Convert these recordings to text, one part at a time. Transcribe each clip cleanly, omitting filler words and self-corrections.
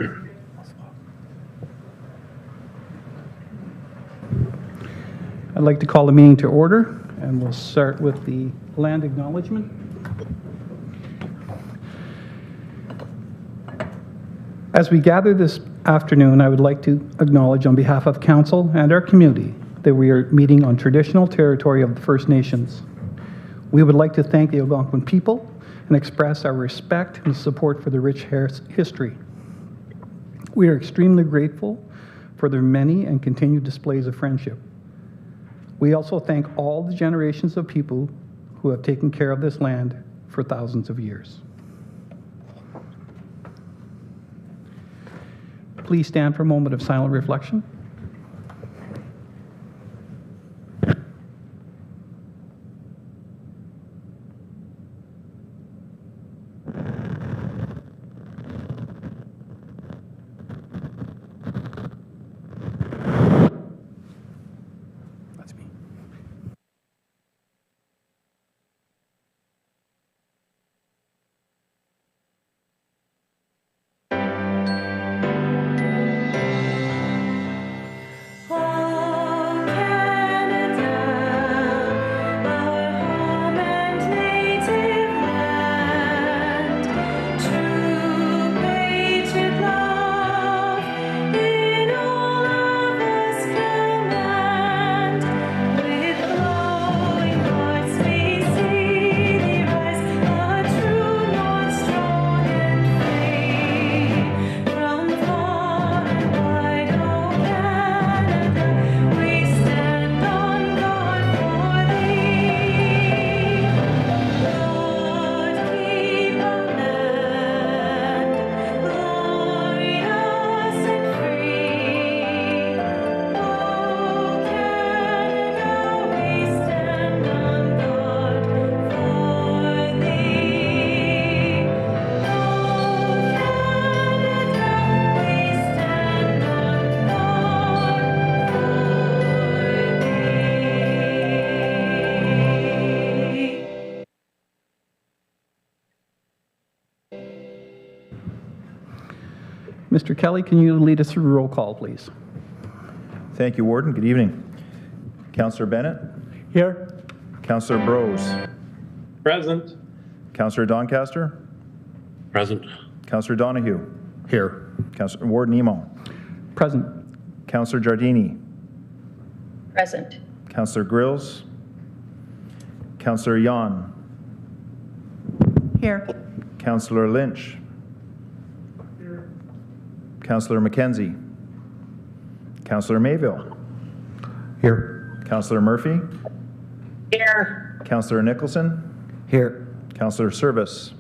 I'd like to call the meeting to order, and we'll start with the land acknowledgement. As we gather this afternoon, I would like to acknowledge on behalf of Council and our community that we are meeting on traditional territory of the First Nations. We would like to thank the Algonquin people and express our respect and support for the rich history. We are extremely grateful for their many and continued displays of friendship. We also thank all the generations of people who have taken care of this land for thousands of years. Please stand for a moment of silent reflection. Mr. Kelly, can you lead us through roll call, please? Thank you, Warden. Good evening. Councillor Bennett? Here. Councillor Brose? Present. Councillor Doncaster? Present. Councillor Donahue? Here. Councillor Warden Emo? Present. Councillor Giardini? Present. Councillor Grills? Councillor Yon? Here. Councillor Lynch? Councillor McKenzie? Councillor Mayville? Here. Councillor Murphy? Here. Councillor Nicholson? Here. Councillor Service?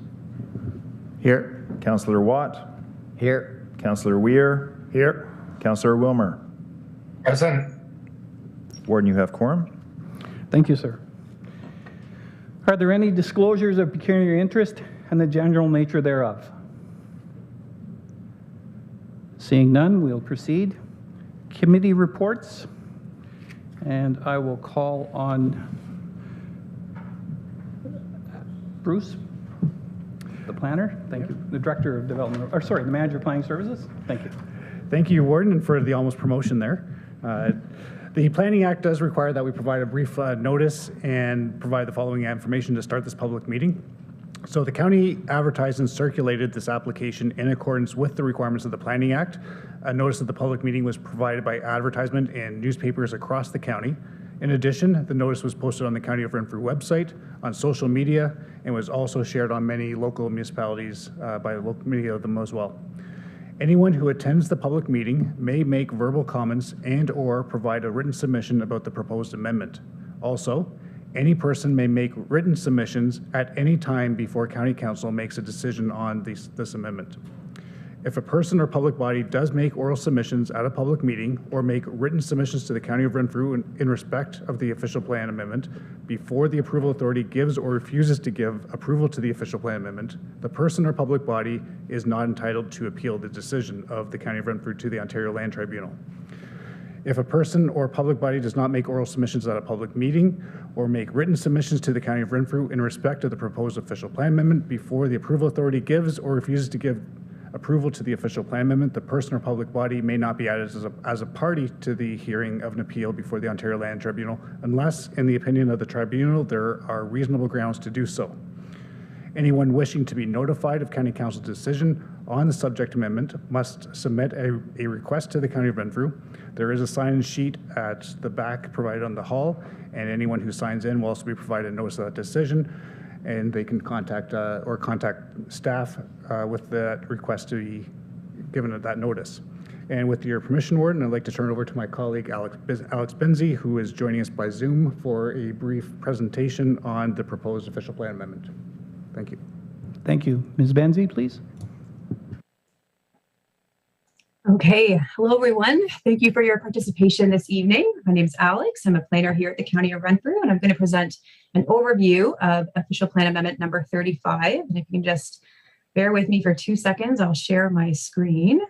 Here. Councillor Watt? Here. Councillor Weir? Here. Councillor Wilmer? Present. Warden, you have quorum. Thank you, sir. Are there any disclosures of pecuniary interest and the general nature thereof? Seeing none, we'll proceed. Committee reports, and I will call on Bruce, the planner. Thank you. The Director of Development, or sorry, the Manager of Planning Services. Thank you. Thank you, Warden, and for the almost promotion there. The Planning Act does require that we provide a brief notice and provide the following information to start this public meeting. So the county advertised and circulated this application in accordance with the requirements of the Planning Act. A notice of the public meeting was provided by advertisement in newspapers across the county. In addition, the notice was posted on the County of Renfrew website, on social media, and was also shared on many local municipalities by many of them as well. Anyone who attends the public meeting may make verbal comments and/or provide a written submission about the proposed amendment. Also, any person may make written submissions at any time before County Council makes a decision on this amendment. If a person or public body does make oral submissions at a public meeting or make written submissions to the County of Renfrew in respect of the official plan amendment before the approval authority gives or refuses to give approval to the official plan amendment, the person or public body is not entitled to appeal the decision of the County of Renfrew to the Ontario Land Tribunal. If a person or public body does not make oral submissions at a public meeting or make written submissions to the County of Renfrew in respect of the proposed official plan amendment before the approval authority gives or refuses to give approval to the official plan amendment, the person or public body may not be added as a party to the hearing of an appeal before the Ontario Land Tribunal unless, in the opinion of the tribunal, there are reasonable grounds to do so. Anyone wishing to be notified of County Council's decision on the subject amendment must submit a request to the County of Renfrew. There is a sign-in sheet at the back provided on the hall, and anyone who signs in will also be provided notice of that decision, and they can contact staff with that request to be given that notice. And with your permission, Warden, I'd like to turn it over to my colleague Alex Benzie, who is joining us by Zoom for a brief presentation on the proposed official plan amendment. Thank you. Thank you. Ms. Benzie, please. Okay, hello everyone. Thank you for your participation this evening. My name is Alex. I'm a planner here at the County of Renfrew, and I'm going to present an overview of official plan amendment number 35. And if you can just bear with me for 2 seconds, I'll share my screen.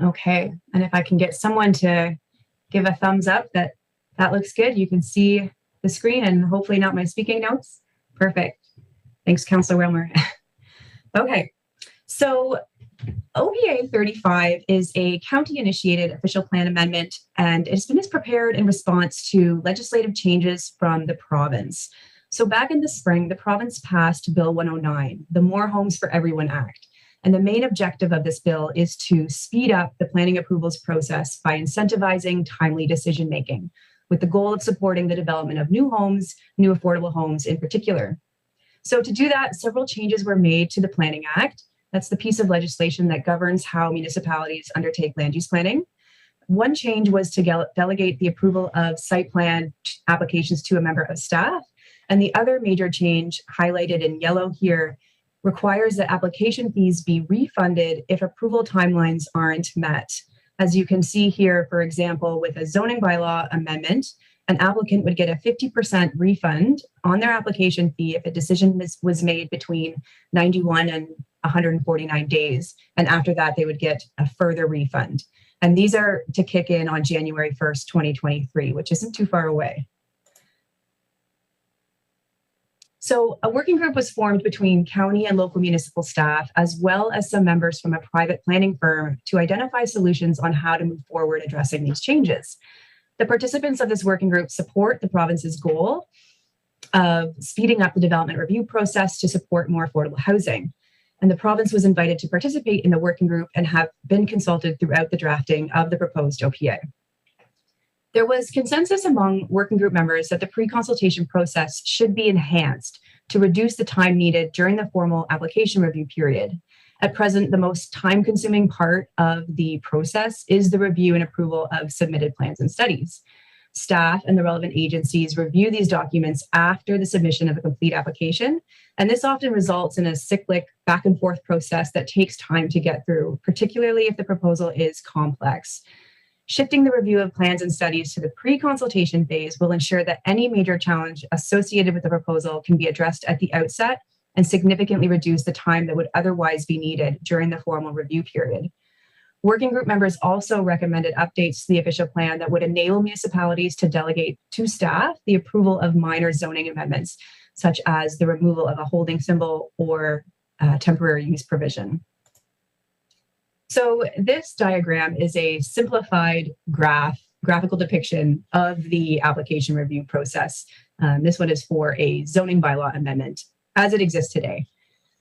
Okay, and if I can get someone to give a thumbs up that looks good, you can see the screen and hopefully not my speaking notes. Perfect. Thanks, Councillor Wilmer. Okay, so OPA 35 is a county-initiated official plan amendment, and it's been prepared in response to legislative changes from the province. So back in the spring, the province passed Bill 109, the More Homes for Everyone Act. And the main objective of this bill is to speed up the planning approvals process by incentivizing timely decision-making, with the goal of supporting the development of new homes, new affordable homes in particular. So to do that, several changes were made to the Planning Act. That's the piece of legislation that governs how municipalities undertake land use planning. One change was to delegate the approval of site plan applications to a member of staff. And the other major change, highlighted in yellow here, requires that application fees be refunded if approval timelines aren't met. As you can see here, for example, with a zoning bylaw amendment, an applicant would get a 50% refund on their application fee if a decision was made between 91 and 149 days. And after that, they would get a further refund. And these are to kick in on January 1st, 2023, which isn't too far away. So a working group was formed between county and local municipal staff, as well as some members from a private planning firm, to identify solutions on how to move forward addressing these changes. The participants of this working group support the province's goal of speeding up the development review process to support more affordable housing. And the province was invited to participate in the working group and have been consulted throughout the drafting of the proposed OPA. There was consensus among working group members that the pre-consultation process should be enhanced to reduce the time needed during the formal application review period. At present, the most time-consuming part of the process is the review and approval of submitted plans and studies. Staff and the relevant agencies review these documents after the submission of a complete application, and this often results in a cyclic back and forth process that takes time to get through, particularly if the proposal is complex. Shifting the review of plans and studies to the pre-consultation phase will ensure that any major challenge associated with the proposal can be addressed at the outset and significantly reduce the time that would otherwise be needed during the formal review period. Working group members also recommended updates to the official plan that would enable municipalities to delegate to staff the approval of minor zoning amendments, such as the removal of a holding symbol or temporary use provision. So this diagram is a simplified graphical depiction of the application review process. This one is for a zoning bylaw amendment as it exists today.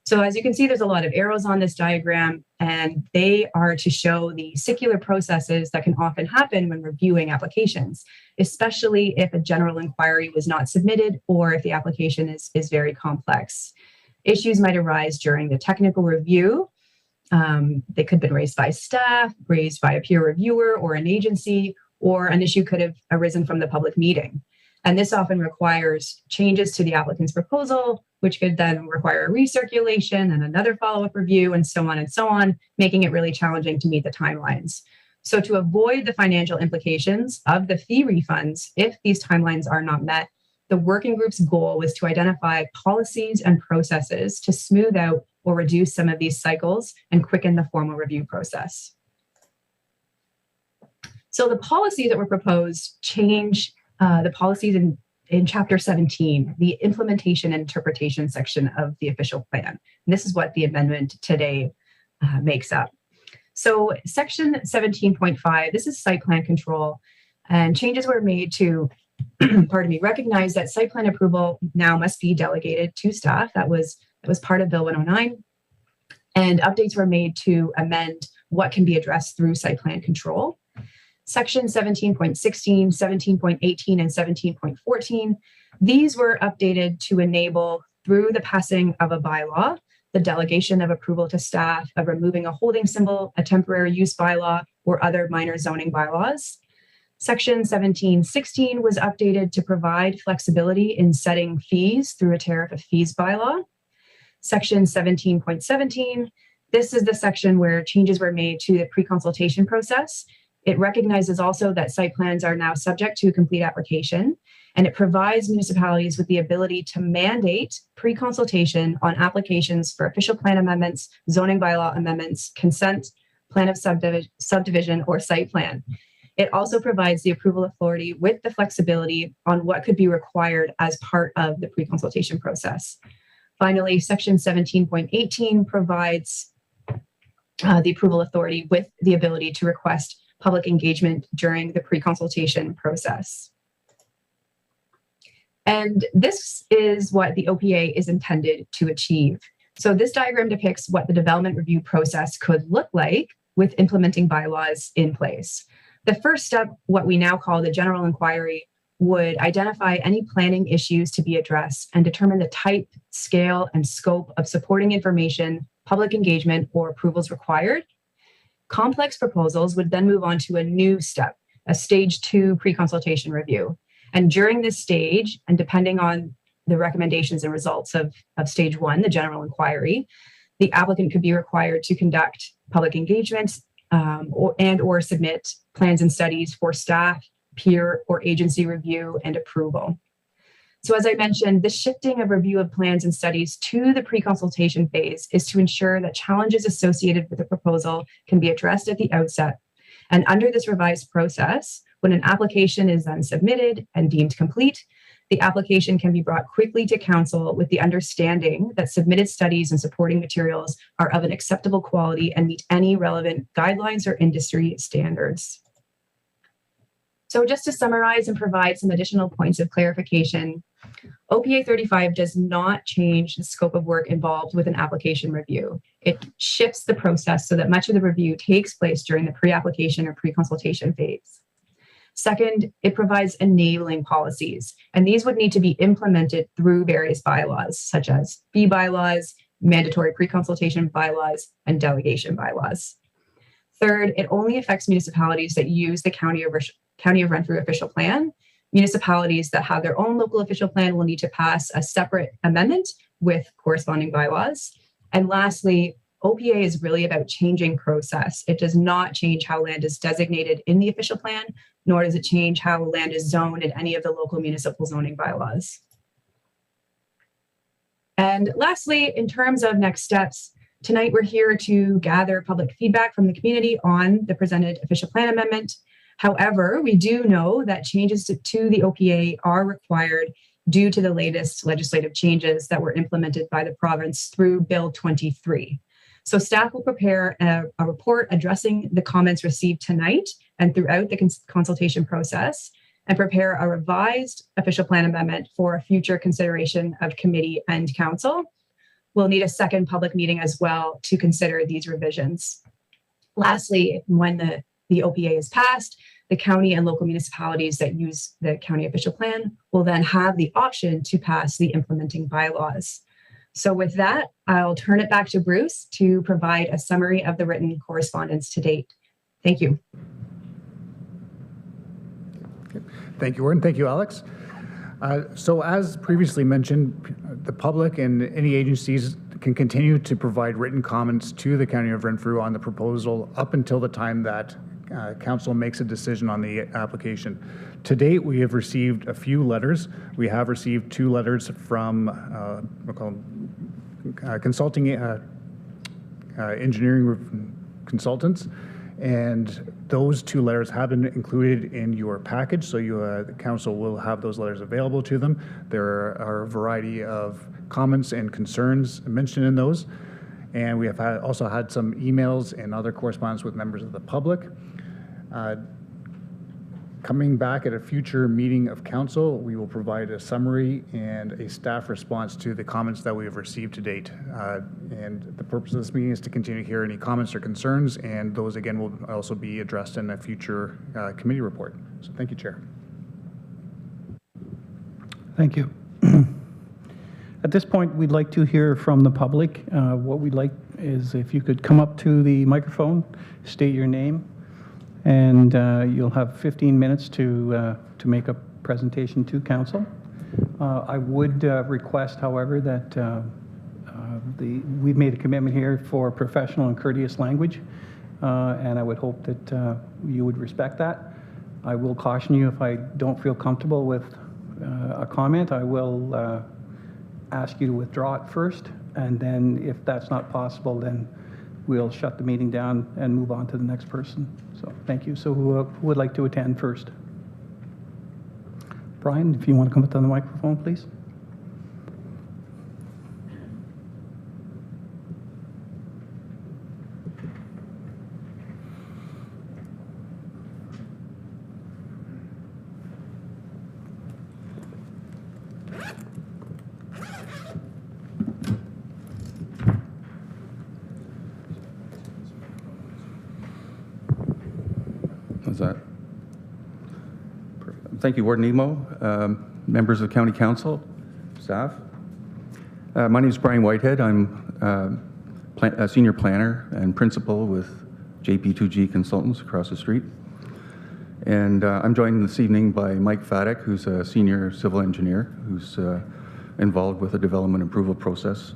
So as you can see, there's a lot of arrows on this diagram, and they are to show the secular processes that can often happen when reviewing applications, especially if a general inquiry was not submitted or if the application is very complex. Issues might arise during the technical review. They could have been raised by staff, raised by a peer reviewer or an agency, or an issue could have arisen from the public meeting. And this often requires changes to the applicant's proposal, which could then require a recirculation and another follow-up review and so on, making it really challenging to meet the timelines. So to avoid the financial implications of the fee refunds, if these timelines are not met, the working group's goal was to identify policies and processes to smooth out or reduce some of these cycles and quicken the formal review process. So the policies that were proposed change the policies in Chapter 17, the implementation and interpretation section of the official plan. And this is what the amendment today makes up. So Section 17.5, this is site plan control, and changes were made to, pardon me, recognize that site plan approval now must be delegated to staff. That was part of Bill 109. And updates were made to amend what can be addressed through site plan control. Section 17.16, 17.18, and 17.14, these were updated to enable, through the passing of a bylaw, the delegation of approval to staff of removing a holding symbol, a temporary use bylaw, or other minor zoning bylaws. Section 17.16 was updated to provide flexibility in setting fees through a tariff of fees bylaw. Section 17.17, this is the section where changes were made to the pre-consultation process. It recognizes also that site plans are now subject to a complete application, and it provides municipalities with the ability to mandate pre-consultation on applications for official plan amendments, zoning bylaw amendments, consent, plan of subdivision, or site plan. It also provides the approval authority with the flexibility on what could be required as part of the pre-consultation process. Finally, Section 17.18 provides the approval authority with the ability to request public engagement during the pre-consultation process. And this is what the OPA is intended to achieve. So this diagram depicts what the development review process could look like with implementing bylaws in place. The first step, what we now call the general inquiry, would identify any planning issues to be addressed and determine the type, scale, and scope of supporting information, public engagement, or approvals required. Complex proposals would then move on to a new step, a stage 2 pre-consultation review. And during this stage, and depending on the recommendations and results of stage 1, the general inquiry, the applicant could be required to conduct public engagement or submit plans and studies for staff, peer, or agency review and approval. So as I mentioned, the shifting of review of plans and studies to the pre-consultation phase is to ensure that challenges associated with the proposal can be addressed at the outset. And under this revised process, when an application is then submitted and deemed complete, the application can be brought quickly to council with the understanding that submitted studies and supporting materials are of an acceptable quality and meet any relevant guidelines or industry standards. So just to summarize and provide some additional points of clarification, OPA 35 does not change the scope of work involved with an application review. It shifts the process so that much of the review takes place during the pre-application or pre-consultation phase. Second, it provides enabling policies, and these would need to be implemented through various bylaws, such as fee bylaws, mandatory pre-consultation bylaws, and delegation bylaws. Third, it only affects municipalities that use the County of Renfrew official plan. Municipalities that have their own local official plan will need to pass a separate amendment with corresponding bylaws. And lastly, OPA is really about changing process. It does not change how land is designated in the official plan, nor does it change how land is zoned in any of the local municipal zoning bylaws. And lastly, in terms of next steps, tonight we're here to gather public feedback from the community on the presented official plan amendment. However, we do know that changes to the OPA are required due to the latest legislative changes that were implemented by the province through Bill 23. So staff will prepare a report addressing the comments received tonight and throughout the consultation process, and prepare a revised official plan amendment for future consideration of committee and council. We'll need a second public meeting as well to consider these revisions. Lastly, when the OPA is passed, the county and local municipalities that use the county official plan will then have the option to pass the implementing bylaws. So with that, I'll turn it back to Bruce to provide a summary of the written correspondence to date. Thank you. Okay. Thank you, Warren. Thank you, Alex. So as previously mentioned, the public and any agencies can continue to provide written comments to the County of Renfrew on the proposal up until the time that council makes a decision on the application. To date, we have received a few letters. We have received 2 letters from we'll call them, consulting engineering consultants, And those two letters have been included in your package, so the council will have those letters available to them. There are a variety of comments and concerns mentioned in those. And we have also had some emails and other correspondence with members of the public. Coming back at a future meeting of council, we will provide a summary and a staff response to the comments that we have received to date. And the purpose of this meeting is to continue to hear any comments or concerns, and those again will also be addressed in a future committee report. So thank you, Chair. Thank you. At this point, we'd like to hear from the public. What we'd like is if you could come up to the microphone, state your name, and you'll have 15 minutes to make a presentation to council. I would request, however, that we've made a commitment here for professional and courteous language, and I would hope that you would respect that. I will caution you if I don't feel comfortable with a comment, I will ask you to withdraw it first, and then if that's not possible, then we'll shut the meeting down and move on to the next person. So thank you. So who would like to attend first? Brian, if you want to come up to the microphone, please. That. Thank you, Warden Emo, members of County Council, staff. My name is Brian Whitehead. I'm a senior planner and principal with JP2G Consultants across the street. And I'm joined this evening by Mike Faddick, who's a senior civil engineer who's involved with the development approval process.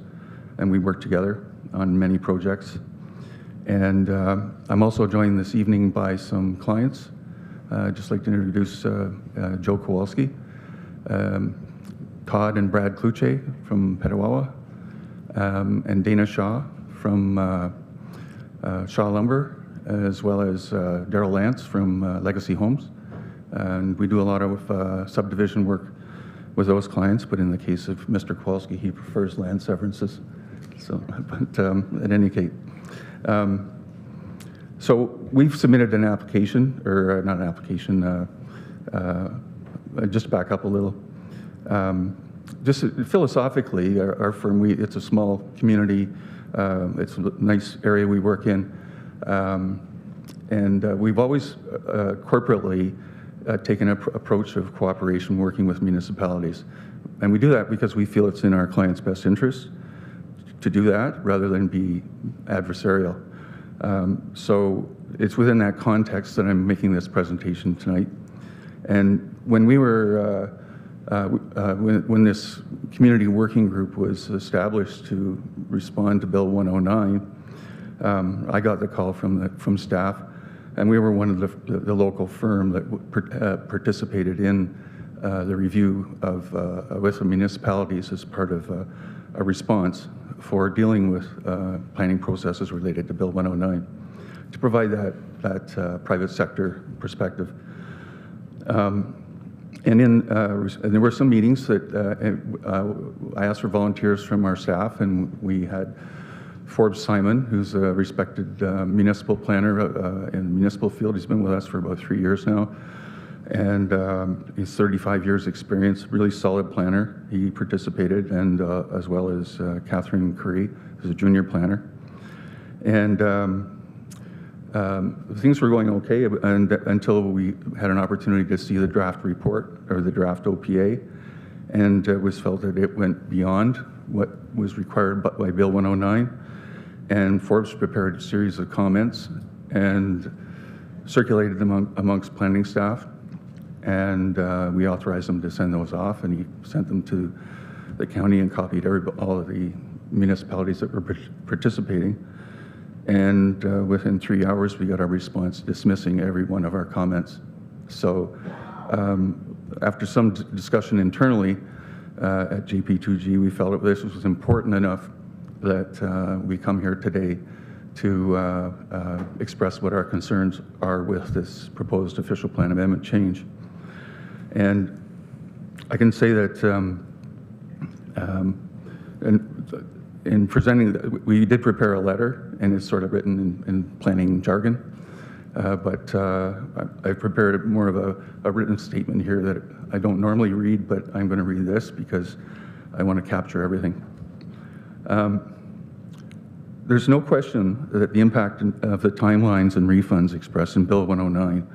And we work together on many projects. And I'm also joined this evening by some clients. I'd just like to introduce Joe Kowalski, Todd and Brad Kluche from Petawawa, and Dana Shaw from Shaw Lumber, as well as Daryl Lance from Legacy Homes. And we do a lot of subdivision work with those clients, but in the case of Mr. Kowalski, he prefers land severances. So, but at any case, so we've submitted an application, or not an application, just back up a little. Just philosophically, our firm, it's a small community. It's a nice area we work in. And we've always corporately taken an approach of cooperation working with municipalities. And we do that because we feel it's in our clients' best interest to do that rather than be adversarial. So it's within that context that I'm making this presentation tonight. And when we were, when this community working group was established to respond to Bill 109, I got the call from staff, and we were one of the local firm that participated in the review of with the municipalities as part of a response for dealing with planning processes related to Bill 109, to provide that private sector perspective. And there were some meetings that I asked for volunteers from our staff, and we had Forbes Simon, who's a respected municipal planner in the municipal field. He's been with us for about 3 years now. And he's 35 years experience, really solid planner. He participated, and as well as Catherine Curry, who's a junior planner. And things were going okay until we had an opportunity to see the draft report, or the draft OPA, and it was felt that it went beyond what was required by Bill 109. And Forbes prepared a series of comments and circulated them amongst planning staff. And we authorized him to send those off, and he sent them to the county and copied all of the municipalities that were participating. And within 3 hours, we got our response dismissing every one of our comments. So after some discussion internally at JP2G, we felt that this was important enough that we come here today express what our concerns are with this proposed official plan amendment change. And I can say that in presenting, we did prepare a letter, and it's sort of written in planning jargon, but I've prepared more of a written statement here that I don't normally read, but I'm going to read this because I want to capture everything. There's no question that the impact of the timelines and refunds expressed in Bill 109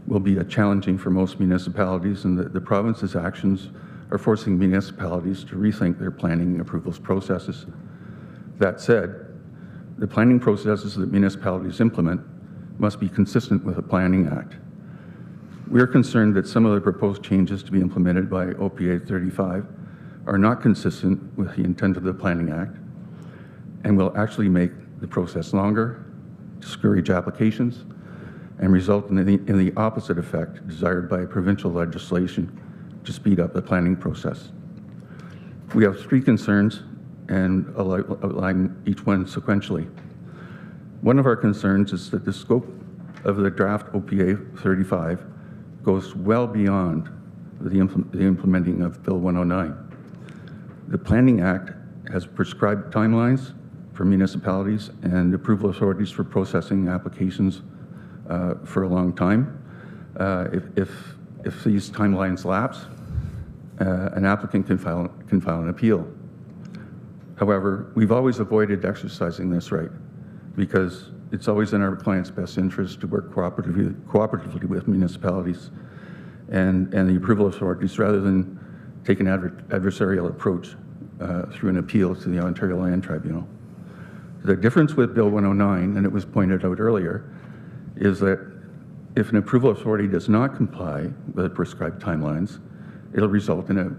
will be challenging for most municipalities, and the province's actions are forcing municipalities to rethink their planning and approvals processes. That said, the planning processes that municipalities implement must be consistent with the Planning Act. We are concerned that some of the proposed changes to be implemented by OPA 35 are not consistent with the intent of the Planning Act and will actually make the process longer, discourage applications, and result in the opposite effect desired by provincial legislation to speed up the planning process. We have 3 concerns, and I'll outline each one sequentially. One of our concerns is that the scope of the draft OPA 35 goes well beyond the implementing of Bill 109. The Planning Act has prescribed timelines for municipalities and approval authorities for processing applications for a long time. If these timelines lapse, an applicant can file an appeal. However, we've always avoided exercising this right because it's always in our client's best interest to work cooperatively with municipalities and the approval authorities rather than take an adversarial approach through an appeal to the Ontario Land Tribunal. The difference with Bill 109, and it was pointed out earlier, is that if an approval authority does not comply with the prescribed timelines, it'll result in a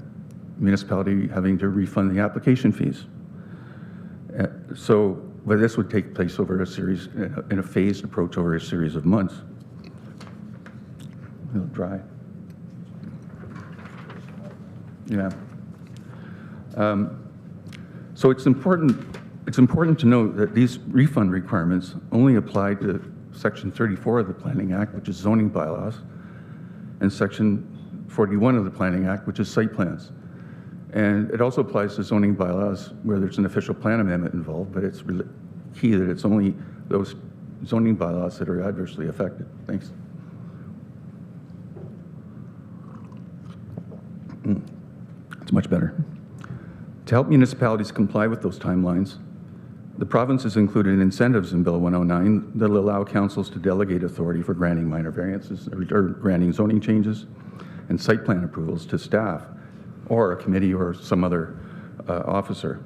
municipality having to refund the application fees. But this would take place over in a phased approach over a series of months. It'll dry. Yeah. So it's important to note that these refund requirements only apply to Section 34 of the Planning Act, which is zoning bylaws, and Section 41 of the Planning Act, which is site plans. And it also applies to zoning bylaws where there's an official plan amendment involved, but it's really key that it's only those zoning bylaws that are adversely affected. Thanks. It's much better. To help municipalities comply with those timelines, the province has included incentives in Bill 109 that will allow councils to delegate authority for granting minor variances or granting zoning changes and site plan approvals to staff or a committee or some other officer.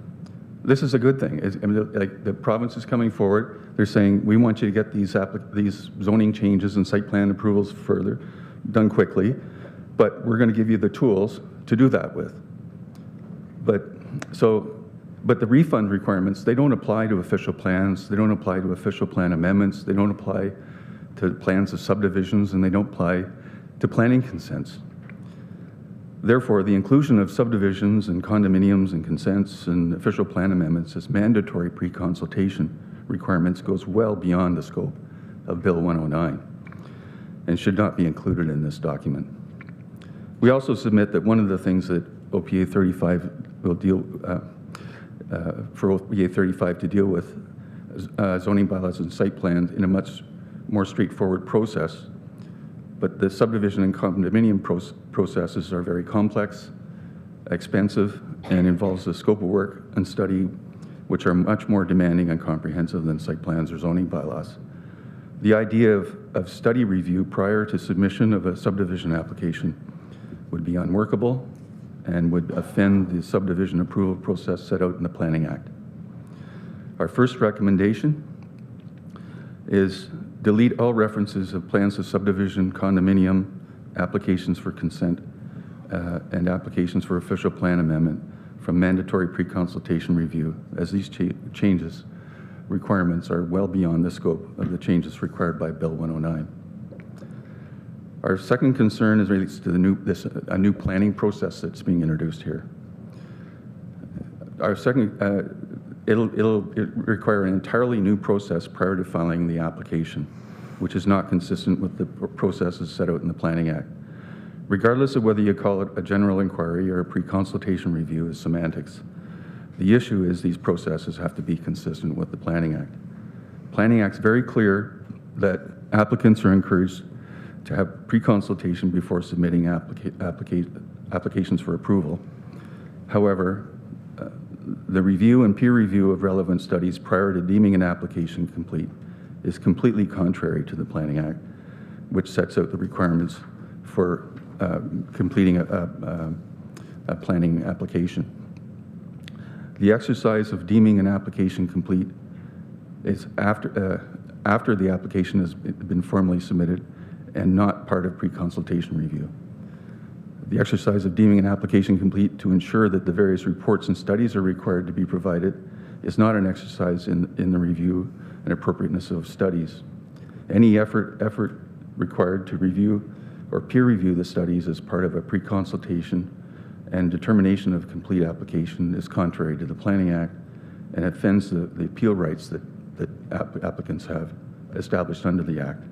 This is a good thing. I mean, like the province is coming forward. They're saying, we want you to get these zoning changes and site plan approvals further done quickly, but we're going to give you the tools to do that with. But the refund requirements, they don't apply to official plans, they don't apply to official plan amendments, they don't apply to plans of subdivisions, and they don't apply to planning consents. Therefore, the inclusion of subdivisions and condominiums and consents and official plan amendments as mandatory pre-consultation requirements goes well beyond the scope of Bill 109 and should not be included in this document. We also submit that one of the things that OPA 35 will deal for OPA 35 to deal with zoning bylaws and site plans in a much more straightforward process. But the subdivision and condominium processes are very complex, expensive, and involves a scope of work and study which are much more demanding and comprehensive than site plans or zoning bylaws. The idea of study review prior to submission of a subdivision application would be unworkable and would offend the subdivision approval process set out in the Planning Act. Our first recommendation is delete all references of plans of subdivision, condominium, applications for consent, and applications for official plan amendment from mandatory pre-consultation review, as these changes requirements are well beyond the scope of the changes required by Bill 109. Our second concern relates to a new planning process that's being introduced here. Our second, it'll require an entirely new process prior to filing the application, which is not consistent with the processes set out in the Planning Act. Regardless of whether you call it a general inquiry or a pre-consultation review is semantics. The issue is these processes have to be consistent with the Planning Act. Planning Act's very clear that applicants are encouraged to have pre-consultation before submitting applications for approval. However, the review and peer review of relevant studies prior to deeming an application complete is completely contrary to the Planning Act, which sets out the requirements for completing a planning application. The exercise of deeming an application complete is after the application has been formally submitted and not part of pre-consultation review. The exercise of deeming an application complete to ensure that the various reports and studies are required to be provided is not an exercise in the review and appropriateness of studies. Any effort required to review or peer review the studies as part of a pre-consultation and determination of complete application is contrary to the Planning Act and offends the appeal rights that applicants have established under the Act.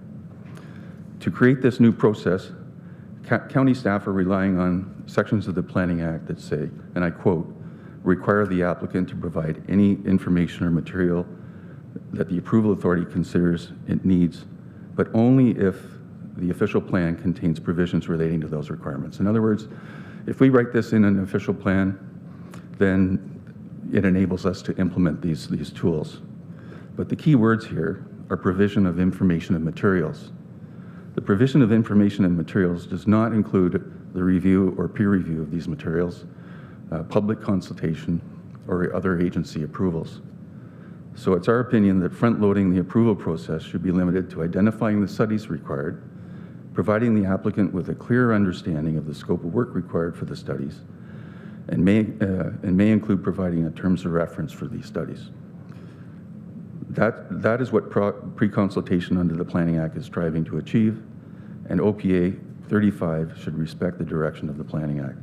To create this new process, county staff are relying on sections of the Planning Act that say, and I quote, require the applicant to provide any information or material that the approval authority considers it needs, but only if the official plan contains provisions relating to those requirements. In other words, if we write this in an official plan, then it enables us to implement these tools. But the key words here are provision of information and materials. The provision of information and materials does not include the review or peer review of these materials, public consultation, or other agency approvals. So it's our opinion that front-loading the approval process should be limited to identifying the studies required, providing the applicant with a clear understanding of the scope of work required for the studies, and may include providing a terms of reference for these studies. That is what pre-consultation under the Planning Act is striving to achieve, and OPA 35 should respect the direction of the Planning Act.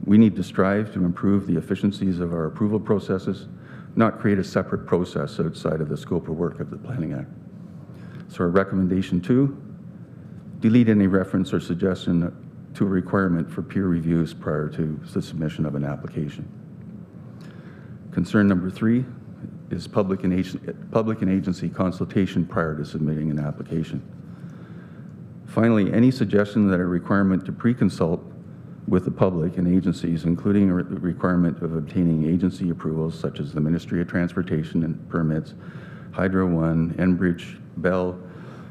We need to strive to improve the efficiencies of our approval processes, not create a separate process outside of the scope of work of the Planning Act. So our recommendation 2, delete any reference or suggestion to a requirement for peer reviews prior to the submission of an application. Concern number 3 is public and agency consultation prior to submitting an application. Finally, any suggestion that a requirement to pre-consult with the public and agencies, including a requirement of obtaining agency approvals such as the Ministry of Transportation and Permits, Hydro One, Enbridge, Bell,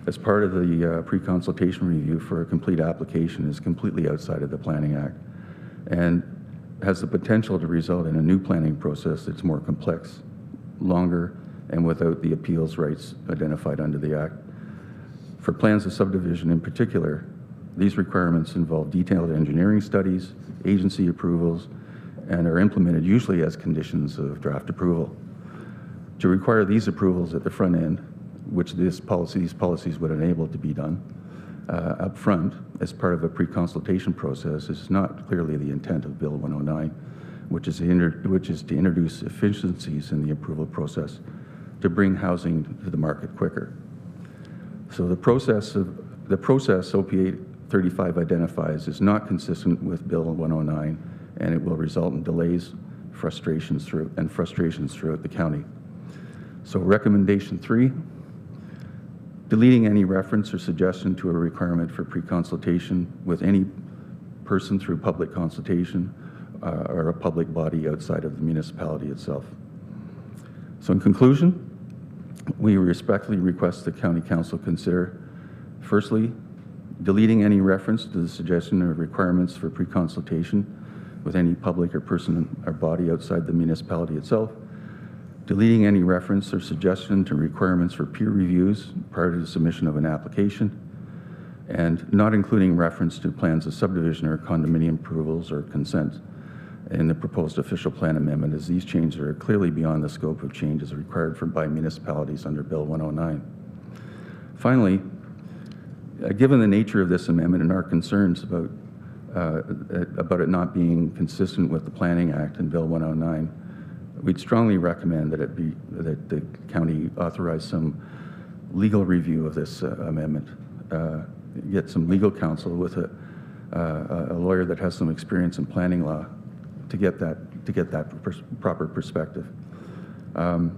as part of the pre-consultation review for a complete application is completely outside of the Planning Act and has the potential to result in a new planning process that's more complex, longer, and without the appeals rights identified under the Act. For plans of subdivision in particular, these requirements involve detailed engineering studies, agency approvals, and are implemented usually as conditions of draft approval. To require these approvals at the front end, which these policies would enable to be done up front as part of a pre-consultation process is not clearly the intent of Bill 109, which is to introduce efficiencies in the approval process to bring housing to the market quicker. So the process OPA 35 identifies is not consistent with Bill 109, and it will result in delays, frustrations throughout the county. So recommendation 3, deleting any reference or suggestion to a requirement for pre-consultation with any person through public consultation or a public body outside of the municipality itself. So in conclusion, we respectfully request the County Council consider, firstly, deleting any reference to the suggestion or requirements for pre-consultation with any public or person or body outside the municipality itself, deleting any reference or suggestion to requirements for peer reviews prior to the submission of an application, and not including reference to plans of subdivision or condominium approvals or consent in the proposed official plan amendment, as these changes are clearly beyond the scope of changes required by municipalities under Bill 109. Finally, given the nature of this amendment and our concerns about it not being consistent with the Planning Act and Bill 109, we'd strongly recommend that that the county authorize some legal review of this amendment. Get some legal counsel with a lawyer that has some experience in planning law to get that proper perspective. And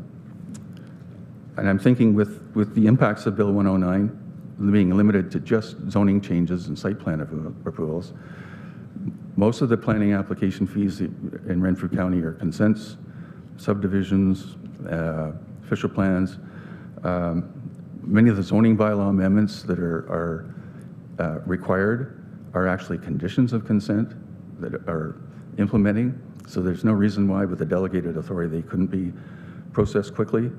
I'm thinking with the impacts of Bill 109 being limited to just zoning changes and site plan approvals, most of the planning application fees in Renfrew County are consents, subdivisions, official plans. Many of the zoning bylaw amendments that are required are actually conditions of consent that are implementing. So there's no reason why with the delegated authority they couldn't be processed quickly.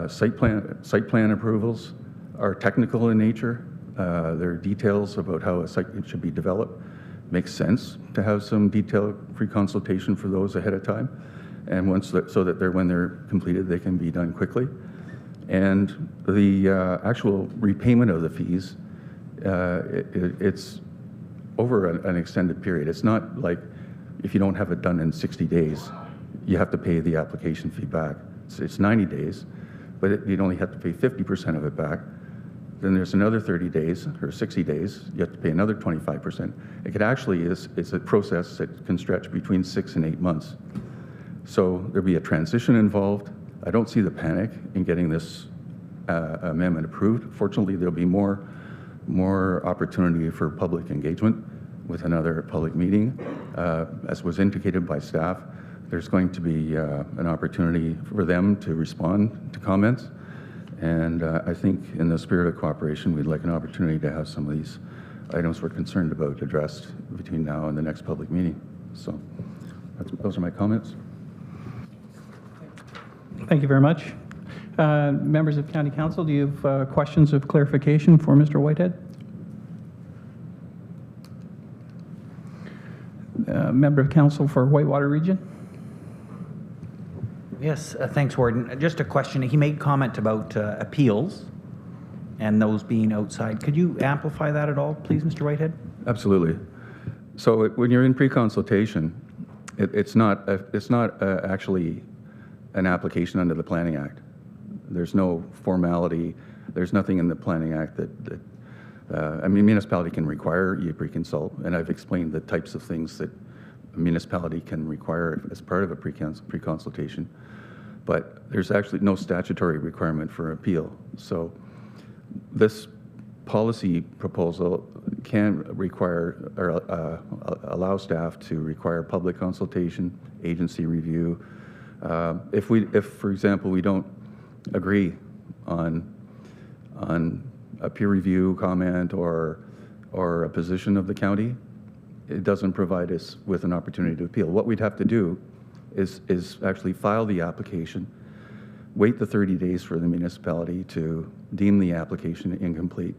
Site plan approvals are technical in nature. There are details about how a site should be developed. Makes sense to have some detailed pre-consultation for those ahead of time, and so that when they're completed, they can be done quickly. And the actual repayment of the fees, it's over an extended period. It's not like if you don't have it done in 60 days, you have to pay the application fee back. It's 90 days, but you'd only have to pay 50% of it back. Then there's another 30 days or 60 days, you have to pay another 25%. It could actually, it's a process that can stretch between 6 and 8 months. So there'll be a transition involved. I don't see the panic in getting this amendment approved. Fortunately, there'll be more opportunity for public engagement with another public meeting. As was indicated by staff, there's going to be an opportunity for them to respond to comments. And I think in the spirit of cooperation, we'd like an opportunity to have some of these items we're concerned about addressed between now and the next public meeting. So those are my comments. Thank you very much. Members of County Council, do you have questions of clarification for Mr. Whitehead? Member of Council for Whitewater Region? Yes, thanks, Warden. Just a question. He made comment about appeals and those being outside. Could you amplify that at all, please, Mr. Whitehead? Absolutely. So when you're in pre-consultation, it's not actually an application under the Planning Act. There's no formality. There's nothing in the Planning Act that I mean, municipality can require you pre-consult, and I've explained the types of things that a municipality can require as part of a pre-consultation, but there's actually no statutory requirement for appeal. So this policy proposal can require or allow staff to require public consultation, agency review. If, for example, we don't agree on a peer review comment or a position of the county, it doesn't provide us with an opportunity to appeal. What we'd have to do is actually file the application, wait the 30 days for the municipality to deem the application incomplete,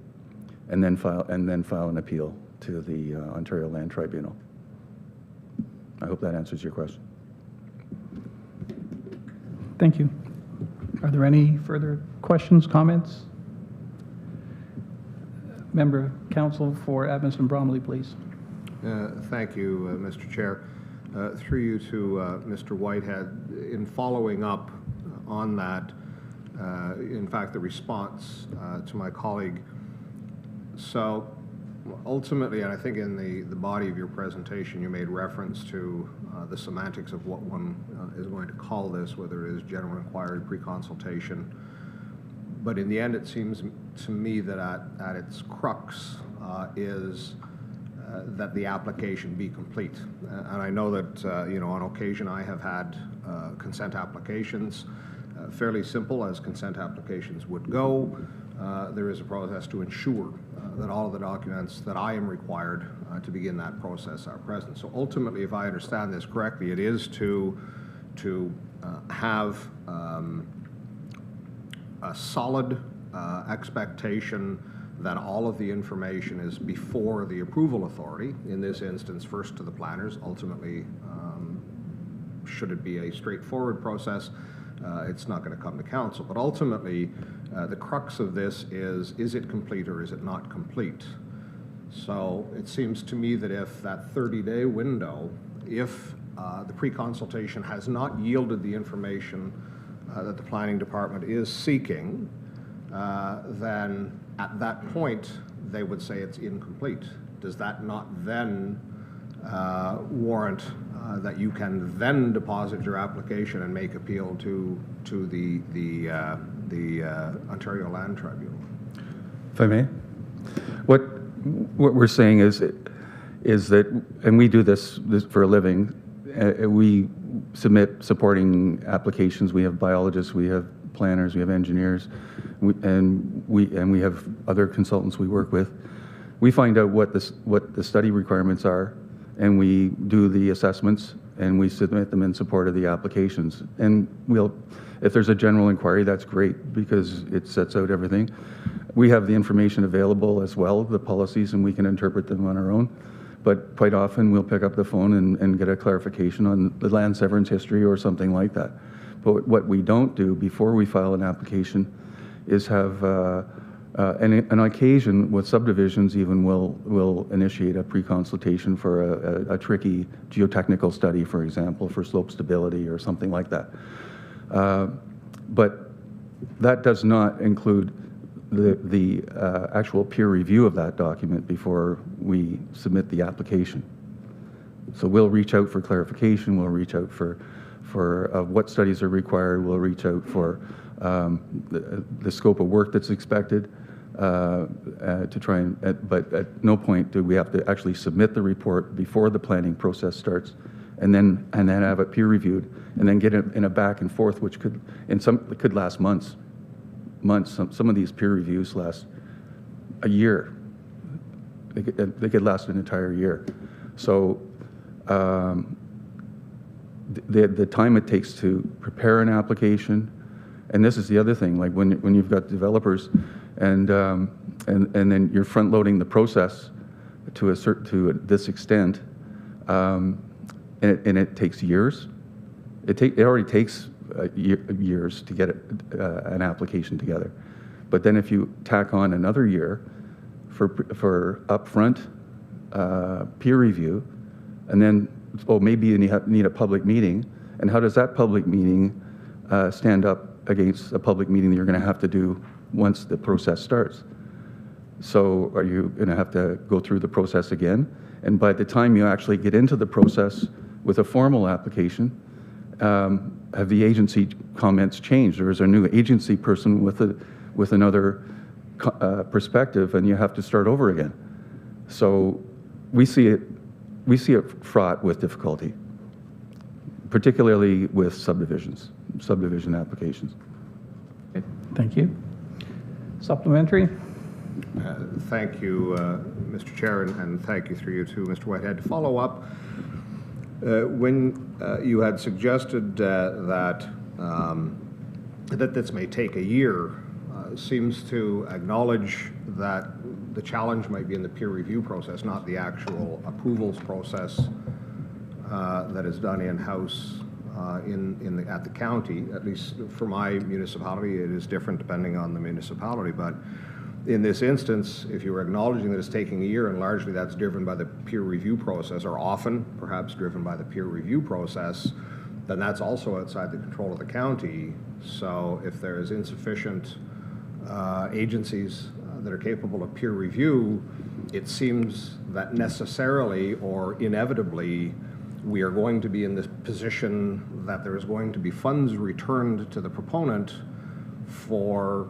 and then file an appeal to the Ontario Land Tribunal. I hope that answers your question. Thank you. Are there any further questions, comments? Member of Council for Edmonton Bromley, please. Thank you, Mr. Chair. Through you to Mr. Whitehead, in following up on that, in fact, the response to my colleague. So ultimately, and I think in the body of your presentation, you made reference to the semantics of what one is going to call this, whether it is general inquiry, pre-consultation. But in the end, it seems to me that at its crux is that the application be complete. And I know that, you know, on occasion I have had consent applications, fairly simple as consent applications would go. There is a process to ensure that all of the documents that I am required to begin that process are present. So ultimately, if I understand this correctly, it is to have a solid expectation that all of the information is before the approval authority, in this instance first to the planners, ultimately should it be a straightforward process, it's not going to come to council. But ultimately, the crux of this is it complete or is it not complete? So it seems to me that if that 30-day window, if the pre-consultation has not yielded the information that the planning department is seeking, then at that point, they would say it's incomplete. Does that not then warrant that you can then deposit your application and make appeal to the Ontario Land Tribunal? If I may? What we're saying is that, and we do this for a living, we submit supporting applications. We have biologists, we have planners, we have engineers, and we have other consultants we work with. We find out what the study requirements are, and we do the assessments, and we submit them in support of the applications. And if there's a general inquiry, that's great because it sets out everything. We have the information available as well, the policies, and we can interpret them on our own. But quite often we'll pick up the phone and get a clarification on the land severance history or something like that. But what we don't do before we file an application is have, and on occasion with subdivisions even will initiate a pre-consultation for a tricky geotechnical study, for example, for slope stability or something like that. But that does not include the actual peer review of that document before we submit the application. So we'll reach out for clarification, we'll reach out for what studies are required, we'll reach out for the scope of work that's expected to try and, but at no point do we have to actually submit the report before the planning process starts and then have it peer reviewed and then get it in a back and forth, which could last months. Some of these peer reviews last a year. They could last an entire year. So the time it takes to prepare an application, and this is the other thing, like when you've got developers and then you're front loading the process to this extent, and it takes years. It already takes years to get an application together. But then if you tack on another year for upfront peer review, and then, maybe you need a public meeting, and how does that public meeting stand up against a public meeting that you're going to have to do once the process starts? So are you going to have to go through the process again? And by the time you actually get into the process with a formal application, have the agency comments changed, or is there a new agency person with another perspective, and you have to start over again? So we see it fraught with difficulty, particularly with subdivision applications. Okay, thank you. Supplementary. Thank you, Mr. Chair, and thank you through you too, Mr. Whitehead. To follow up, when you had suggested that this may take a year, seems to acknowledge that the challenge might be in the peer review process, not the actual approvals process that is done in-house at the county. At least for my municipality, it is different depending on the municipality. But in this instance, if you were acknowledging that it's taking a year, and largely that's driven by the peer review process, or often perhaps driven by the peer review process, then that's also outside the control of the county. So if there is insufficient agencies that are capable of peer review, it seems that necessarily or inevitably we are going to be in this position that there is going to be funds returned to the proponent for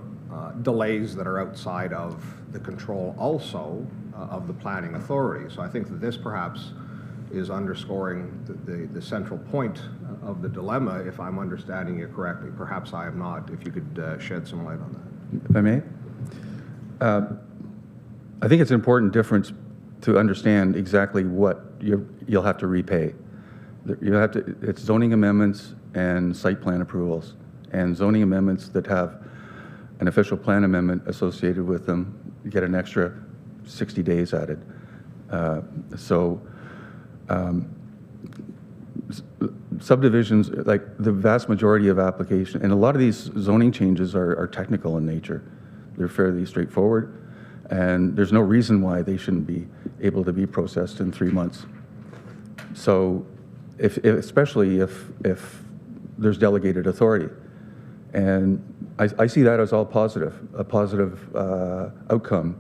delays that are outside of the control also of the planning authority. So I think that this perhaps is underscoring the central point of the dilemma, if I'm understanding you correctly. Perhaps I am not. If you could shed some light on that. If I may? I think it's an important difference to understand exactly what you'll have to repay. It's zoning amendments and site plan approvals, and zoning amendments that have an official plan amendment associated with them, you get an extra 60 days added. Subdivisions, like the vast majority of applications, and a lot of these zoning changes are technical in nature. They're fairly straightforward, and there's no reason why they shouldn't be able to be processed in 3 months. So especially if there's delegated authority. And I see that as all positive, a positive outcome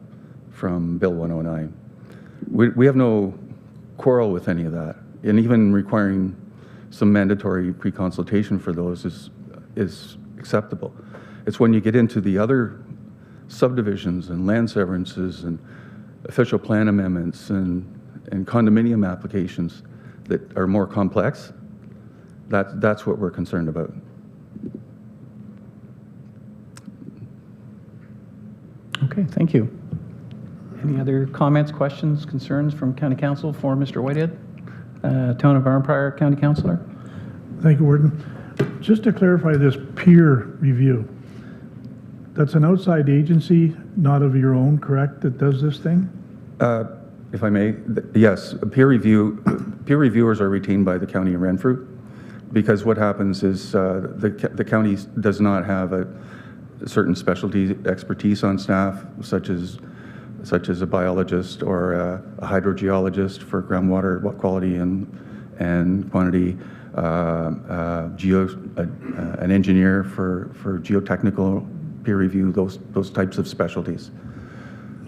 from Bill 109. We have no quarrel with any of that, and even requiring some mandatory pre-consultation for those is acceptable. It's when you get into the other subdivisions and land severances and official plan amendments and condominium applications that are more complex, that's what we're concerned about. Okay, thank you. Any other comments, questions, concerns from County Council for Mr. Whitehead? Town of Arnprior County Councillor? Thank you, Warden. Just to clarify this peer review, that's an outside agency, not of your own, correct, that does this thing? If I may, yes, peer reviewers are retained by the County of Renfrew, because what happens is the county does not have a certain specialty expertise on staff, such as a biologist or a hydrogeologist for groundwater quality and quantity, an engineer for geotechnical peer review, those types of specialties.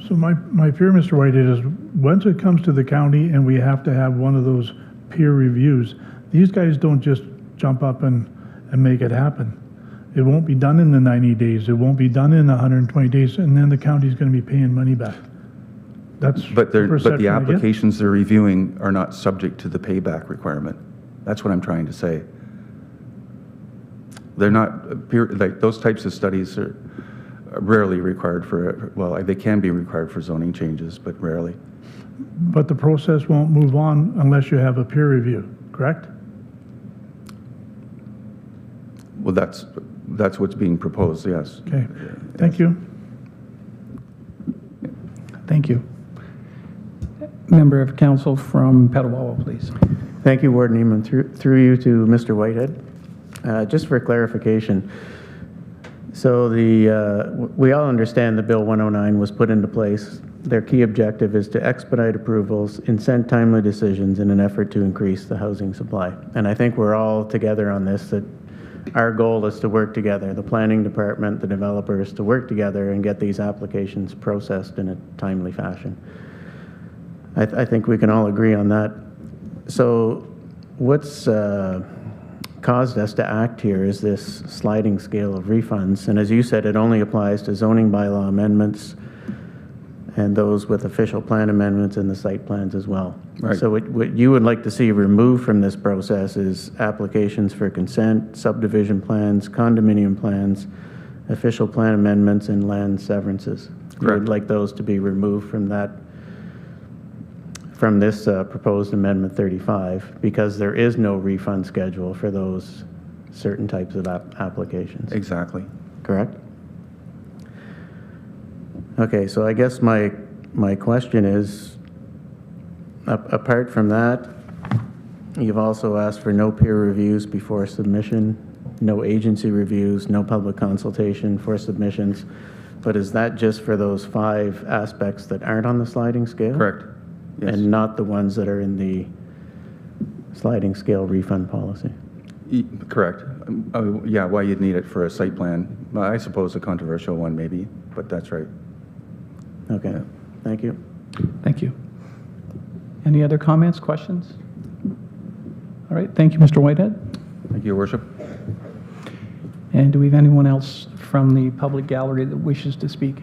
So my fear, Mr. Whitehead, is once it comes to the county and we have to have one of those peer reviews, these guys don't just jump up and make it happen. It won't be done in the 90 days. It won't be done in 120 days, and then the county's going to be paying money back. That's But the perception I get. applications they're reviewing are not subject to the payback requirement. That's what I'm trying to say. They're not like those types of studies are rarely required for, well, they can be required for zoning changes, but rarely. But the process won't move on unless you have a peer review, correct? Well, that's what's being proposed, yes. Okay, thank you. Thank you. Member of Council from Petawawa, please. Thank you, Warden Eamon. Through you to Mr. Whitehead. Just for clarification, so we all understand the Bill 109 was put into place. Their key objective is to expedite approvals, incent timely decisions in an effort to increase the housing supply. And I think we're all together on this, that our goal is to work together, the planning department, the developers, to work together and get these applications processed in a timely fashion. I think we can all agree on that. So what's caused us to act here is this sliding scale of refunds. And as you said, it only applies to zoning bylaw amendments and those with official plan amendments and the site plans as well. Right. So what you would like to see removed from this process is applications for consent, subdivision plans, condominium plans, official plan amendments, and land severances. You Correct. would like those to be removed from that, from this proposed Amendment 35, because there is no refund schedule for those certain types of applications. Exactly. Correct? Okay, so I guess my question is, apart from that, you've also asked for no peer reviews before submission, no agency reviews, no public consultation for submissions, but is that just for those 5 aspects that aren't on the sliding scale? Correct. Yes. And not the ones that are in the sliding scale refund policy? Correct. Yeah, why you'd need it for a site plan. I suppose a controversial one maybe, but that's right. Okay, Yeah. thank you. Thank you. Any other comments, questions? All right, thank you, Mr. Whitehead. Thank you, Your Worship. And do we have anyone else from the public gallery that wishes to speak?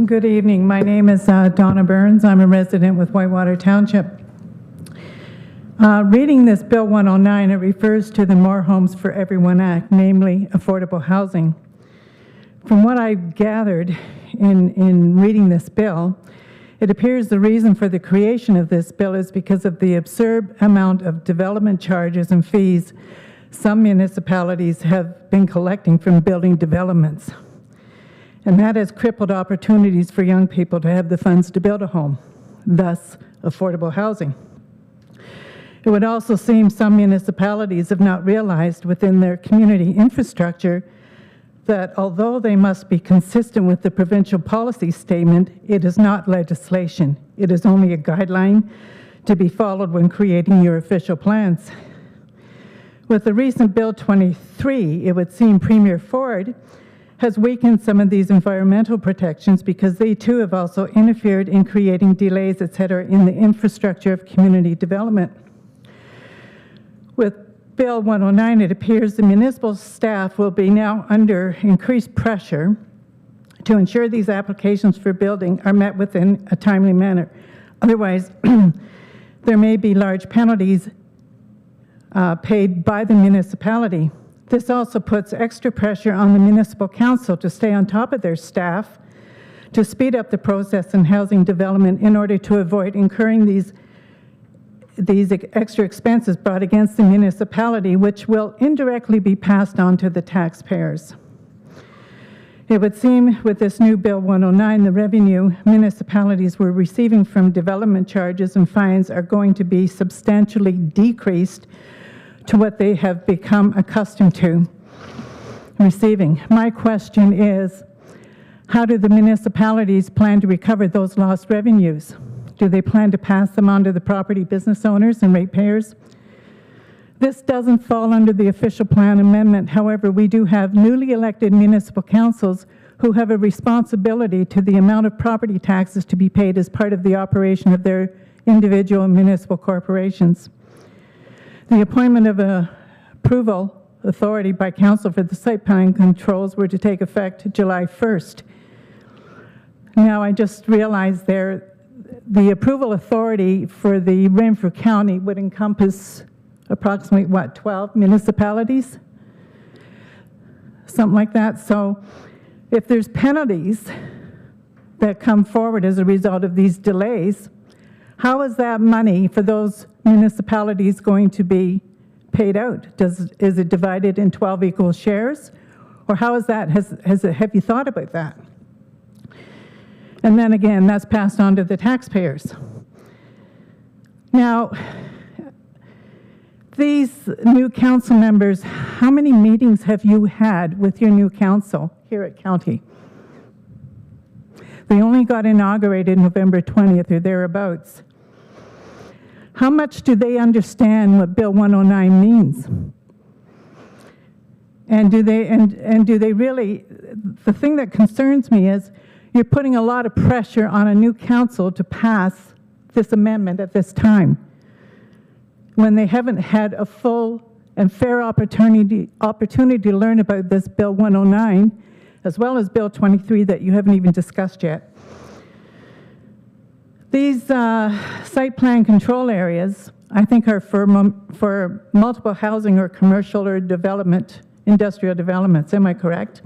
Good evening. My name is Donna Burns. I'm a resident with Whitewater Township. Reading this Bill 109, it refers to the More Homes for Everyone Act, namely affordable housing. From what I've gathered in reading this bill, it appears the reason for the creation of this bill is because of the absurd amount of development charges and fees some municipalities have been collecting from building developments. And that has crippled opportunities for young people to have the funds to build a home. thus affordable housing. It would also seem some municipalities have not realized within their community infrastructure that although they must be consistent with the provincial policy statement, it is not legislation. It is only a guideline to be followed when creating your official plans. With the recent Bill 23, it would seem Premier Ford has weakened some of these environmental protections because they too have also interfered in creating delays, et cetera, in the infrastructure of community development. With Bill 109, it appears the municipal staff will be now under increased pressure to ensure these applications for building are met within a timely manner. Otherwise, there may be large penalties paid by the municipality. This also puts extra pressure on the municipal council to stay on top of their staff, to speed up the process in housing development in order to avoid incurring these extra expenses brought against the municipality, which will indirectly be passed on to the taxpayers. It would seem with this new Bill 109, the revenue municipalities were receiving from development charges and fines are going to be substantially decreased to what they have become accustomed to receiving. My question is, how do the municipalities plan to recover those lost revenues? Do they plan to pass them on to the property business owners and ratepayers? This doesn't fall under the official plan amendment. However, we do have newly elected municipal councils who have a responsibility to the amount of property taxes to be paid as part of the operation of their individual municipal corporations. The appointment of an approval authority by council for the site plan controls were to take effect July 1st. Now, I just realized there, the approval authority for the Renfrew County would encompass approximately, 12 municipalities? Something like that. So if there's penalties that come forward as a result of these delays, how is that money for those municipalities going to be paid out? Is it divided in 12 equal shares? Or how is that? Have you thought about that? And then again, that's passed on to the taxpayers. Now, these new council members, how many meetings have you had with your new council here at county? They only got inaugurated November 20th or thereabouts. How much do they understand what Bill 109 means? And do they really, the thing that concerns me is you're putting a lot of pressure on a new council to pass this amendment at this time when they haven't had a full and fair opportunity to learn about this Bill 109, as well as Bill 23 that you haven't even discussed yet. These site plan control areas, I think, are for multiple housing or commercial or development, industrial developments. Am I correct?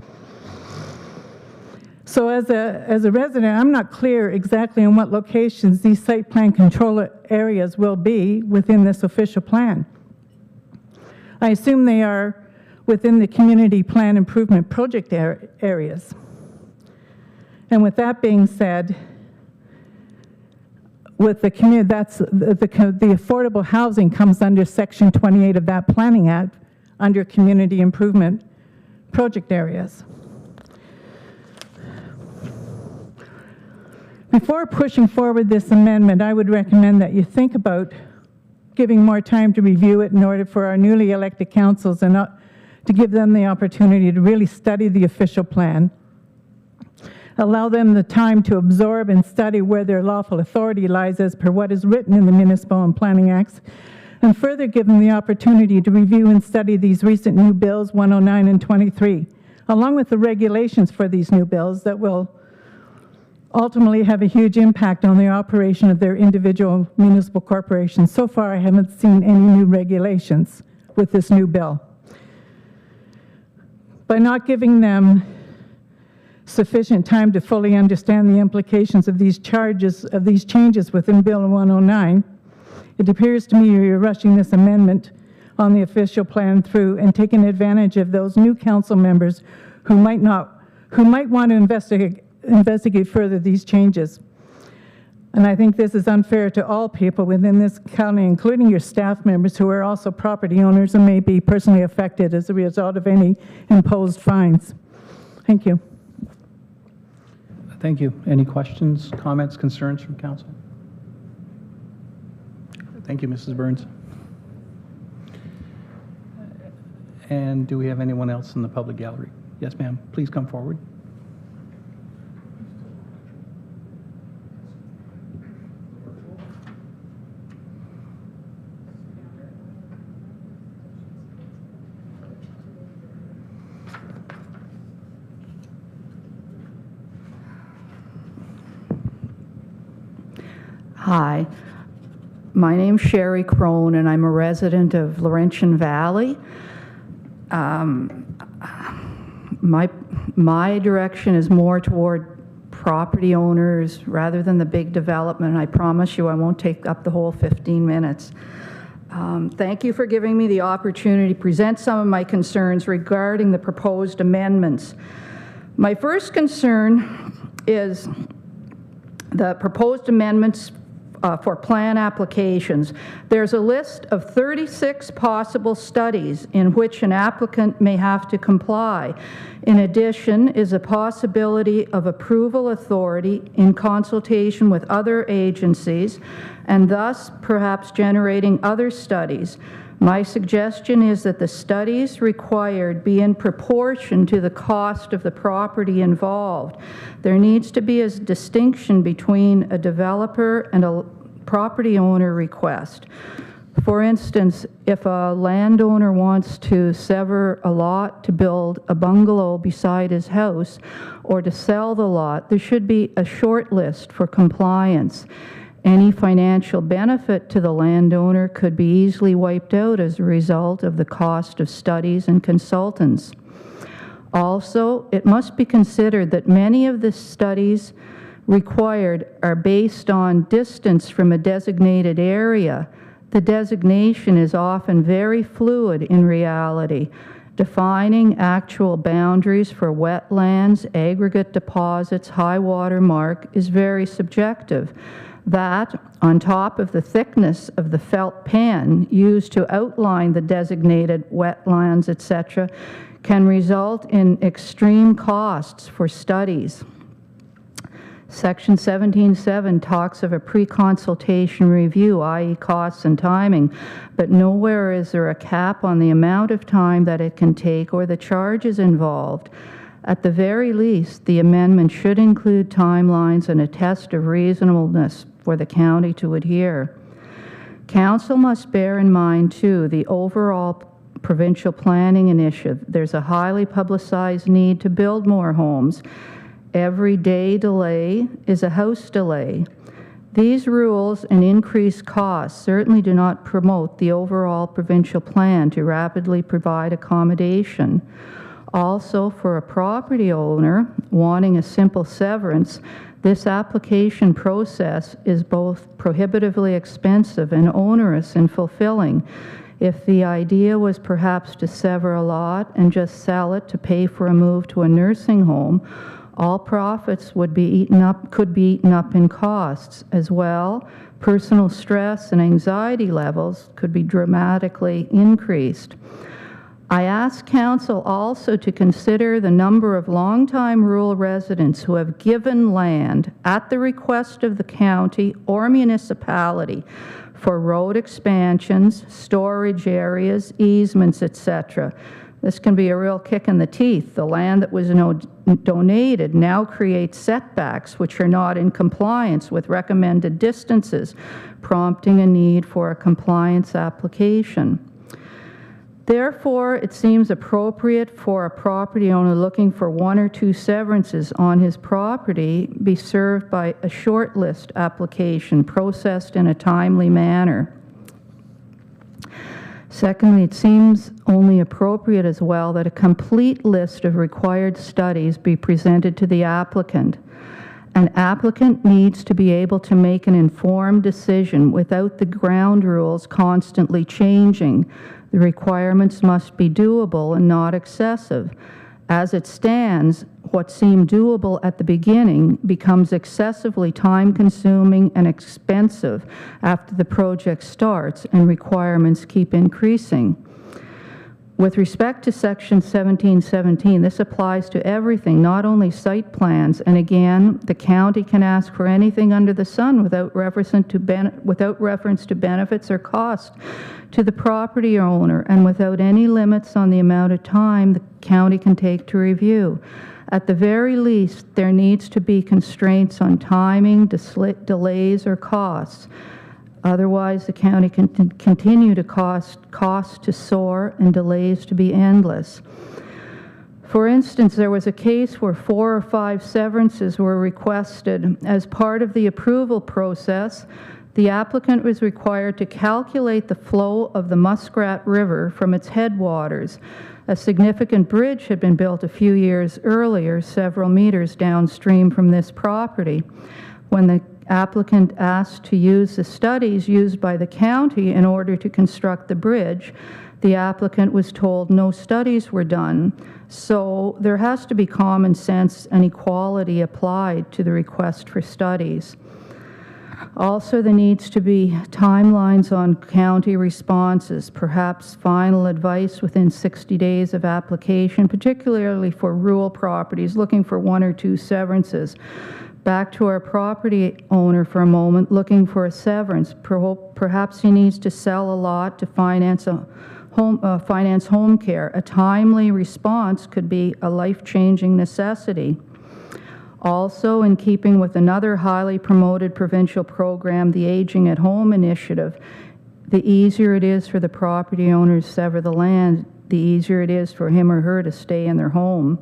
So as a resident, I'm not clear exactly on what locations these site plan control areas will be within this official plan. I assume they are within the community plan improvement project areas. And with that being said, with the community, the affordable housing comes under Section 28 of that Planning Act under community improvement project areas. Before pushing forward this amendment, I would recommend that you think about giving more time to review it in order for our newly elected councils and to give them the opportunity to really study the official plan. Allow them the time to absorb and study where their lawful authority lies as per what is written in the Municipal and Planning Acts, and further give them the opportunity to review and study these recent new bills, 109 and 23, along with the regulations for these new bills that will ultimately have a huge impact on the operation of their individual municipal corporations. So far, I haven't seen any new regulations with this new bill. By not giving them sufficient time to fully understand the implications of these changes within Bill 109, it appears to me you're rushing this amendment on the official plan through and taking advantage of those new council members who might want to investigate further these changes. And I think this is unfair to all people within this county, including your staff members who are also property owners and may be personally affected as a result of any imposed fines. Thank you. Thank you. Any questions, comments, concerns from council? Thank you, Mrs. Burns. And do we have anyone else in the public gallery? Yes, ma'am. Please come forward. Hi, my name's Sherry Crone, and I'm a resident of Laurentian Valley. My direction is more toward property owners rather than the big development. I promise you I won't take up the whole 15 minutes. Thank you for giving me the opportunity to present some of my concerns regarding the proposed amendments. My first concern is the proposed amendments for plan applications. There's a list of 36 possible studies in which an applicant may have to comply. In addition is a possibility of approval authority in consultation with other agencies and thus perhaps generating other studies. My suggestion is that the studies required be in proportion to the cost of the property involved. There needs to be a distinction between a developer and a property owner request. For instance, if a landowner wants to sever a lot to build a bungalow beside his house or to sell the lot, there should be a short list for compliance. Any financial benefit to the landowner could be easily wiped out as a result of the cost of studies and consultants. Also, it must be considered that many of the studies required are based on distance from a designated area. The designation is often very fluid in reality. Defining actual boundaries for wetlands, aggregate deposits, high water mark is very subjective. That, on top of the thickness of the felt pen used to outline the designated wetlands, etc., can result in extreme costs for studies. Section 17.7 talks of a pre-consultation review, i.e. costs and timing, but nowhere is there a cap on the amount of time that it can take or the charges involved. At the very least, the amendment should include timelines and a test of reasonableness for the county to adhere. Council must bear in mind, too, the overall provincial planning initiative. There's a highly publicized need to build more homes. Every day delay is a house delay. These rules and increased costs certainly do not promote the overall provincial plan to rapidly provide accommodation. Also, for a property owner wanting a simple severance, this application process is both prohibitively expensive and onerous in fulfilling. If the idea was perhaps to sever a lot and just sell it to pay for a move to a nursing home, all profits could be eaten up in costs as well. Personal stress and anxiety levels could be dramatically increased. I ask Council also to consider the number of longtime rural residents who have given land at the request of the county or municipality for road expansions, storage areas, easements, etc. This can be a real kick in the teeth. The land that was donated now creates setbacks which are not in compliance with recommended distances, prompting a need for a compliance application. Therefore, it seems appropriate for a property owner looking for 1 or 2 severances on his property be served by a short list application processed in a timely manner. Secondly, it seems only appropriate as well that a complete list of required studies be presented to the applicant. An applicant needs to be able to make an informed decision without the ground rules constantly changing. The requirements must be doable and not excessive. As it stands, what seemed doable at the beginning becomes excessively time-consuming and expensive after the project starts and requirements keep increasing. With respect to Section 1717, this applies to everything, not only site plans. And again, the county can ask for anything under the sun without reference to benefits or cost to the property owner, and without any limits on the amount of time the county can take to review. At the very least, there needs to be constraints on timing, delays, or costs. Otherwise, the county can continue to costs to soar and delays to be endless. For instance, there was a case where 4 or 5 severances were requested. As part of the approval process, the applicant was required to calculate the flow of the Muskrat River from its headwaters. A significant bridge had been built a few years earlier, several meters downstream from this property. When the applicant asked to use the studies used by the county in order to construct the bridge, the applicant was told no studies were done. So there has to be common sense and equality applied to the request for studies. Also, there needs to be timelines on county responses, perhaps final advice within 60 days of application, particularly for rural properties looking for 1 or 2 severances. Back to our property owner for a moment, looking for a severance. Perhaps he needs to sell a lot to finance home care. A timely response could be a life-changing necessity. Also, in keeping with another highly promoted provincial program, the Aging at Home Initiative, the easier it is for the property owner to sever the land, the easier it is for him or her to stay in their home.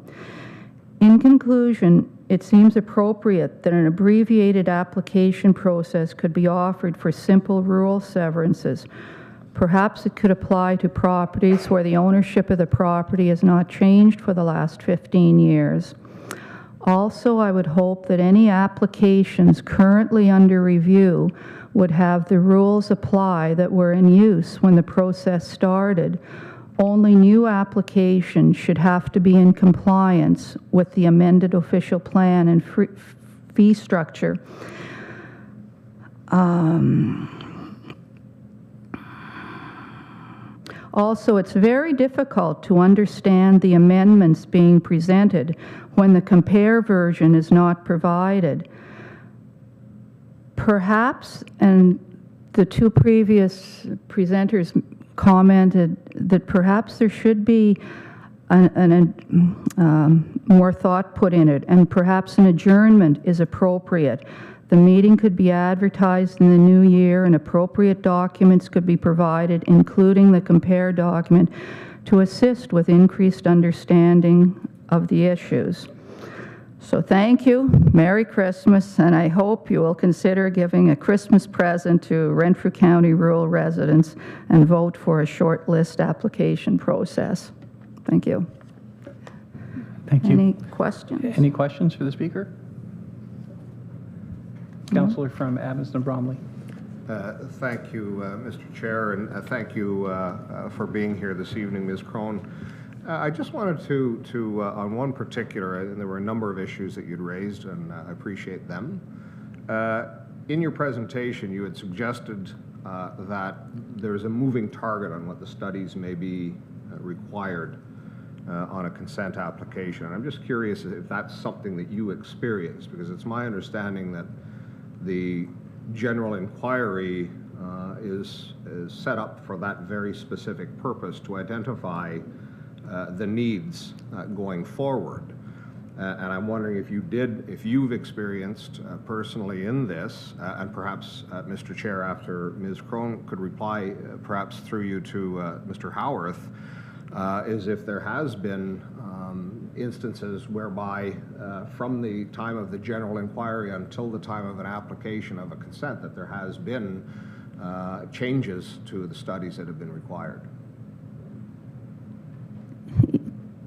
In conclusion, it seems appropriate that an abbreviated application process could be offered for simple rural severances. Perhaps it could apply to properties where the ownership of the property has not changed for the last 15 years. Also, I would hope that any applications currently under review would have the rules apply that were in use when the process started. Only new applications should have to be in compliance with the amended official plan and fee structure. Also, it's very difficult to understand the amendments being presented when the compare version is not provided. Perhaps, and the 2 previous presenters commented that perhaps there should be more thought put in it, and perhaps an adjournment is appropriate. The meeting could be advertised in the new year, and appropriate documents could be provided, including the compare document, to assist with increased understanding of the issues. So thank you, Merry Christmas, and I hope you will consider giving a Christmas present to Renfrew County rural residents and vote for a short list application process. Thank you. Thank you. Any questions? Any questions for the speaker? Councillor from Abbotston Bromley. Thank you, Mr. Chair, and thank you for being here this evening, Ms. Crone. I just wanted to on one particular, and there were a number of issues that you'd raised, and I appreciate them. In your presentation, you had suggested that there's a moving target on what the studies may be required on a consent application. And I'm just curious if that's something that you experienced, because it's my understanding that the general inquiry is set up for that very specific purpose, to identify the needs going forward. And I'm wondering if you've experienced personally in this, and perhaps, Mr. Chair, after Ms. Crone could reply, perhaps through you to Mr. Howarth, is if there has been instances whereby from the time of the general inquiry until the time of an application of a consent, that there has been changes to the studies that have been required.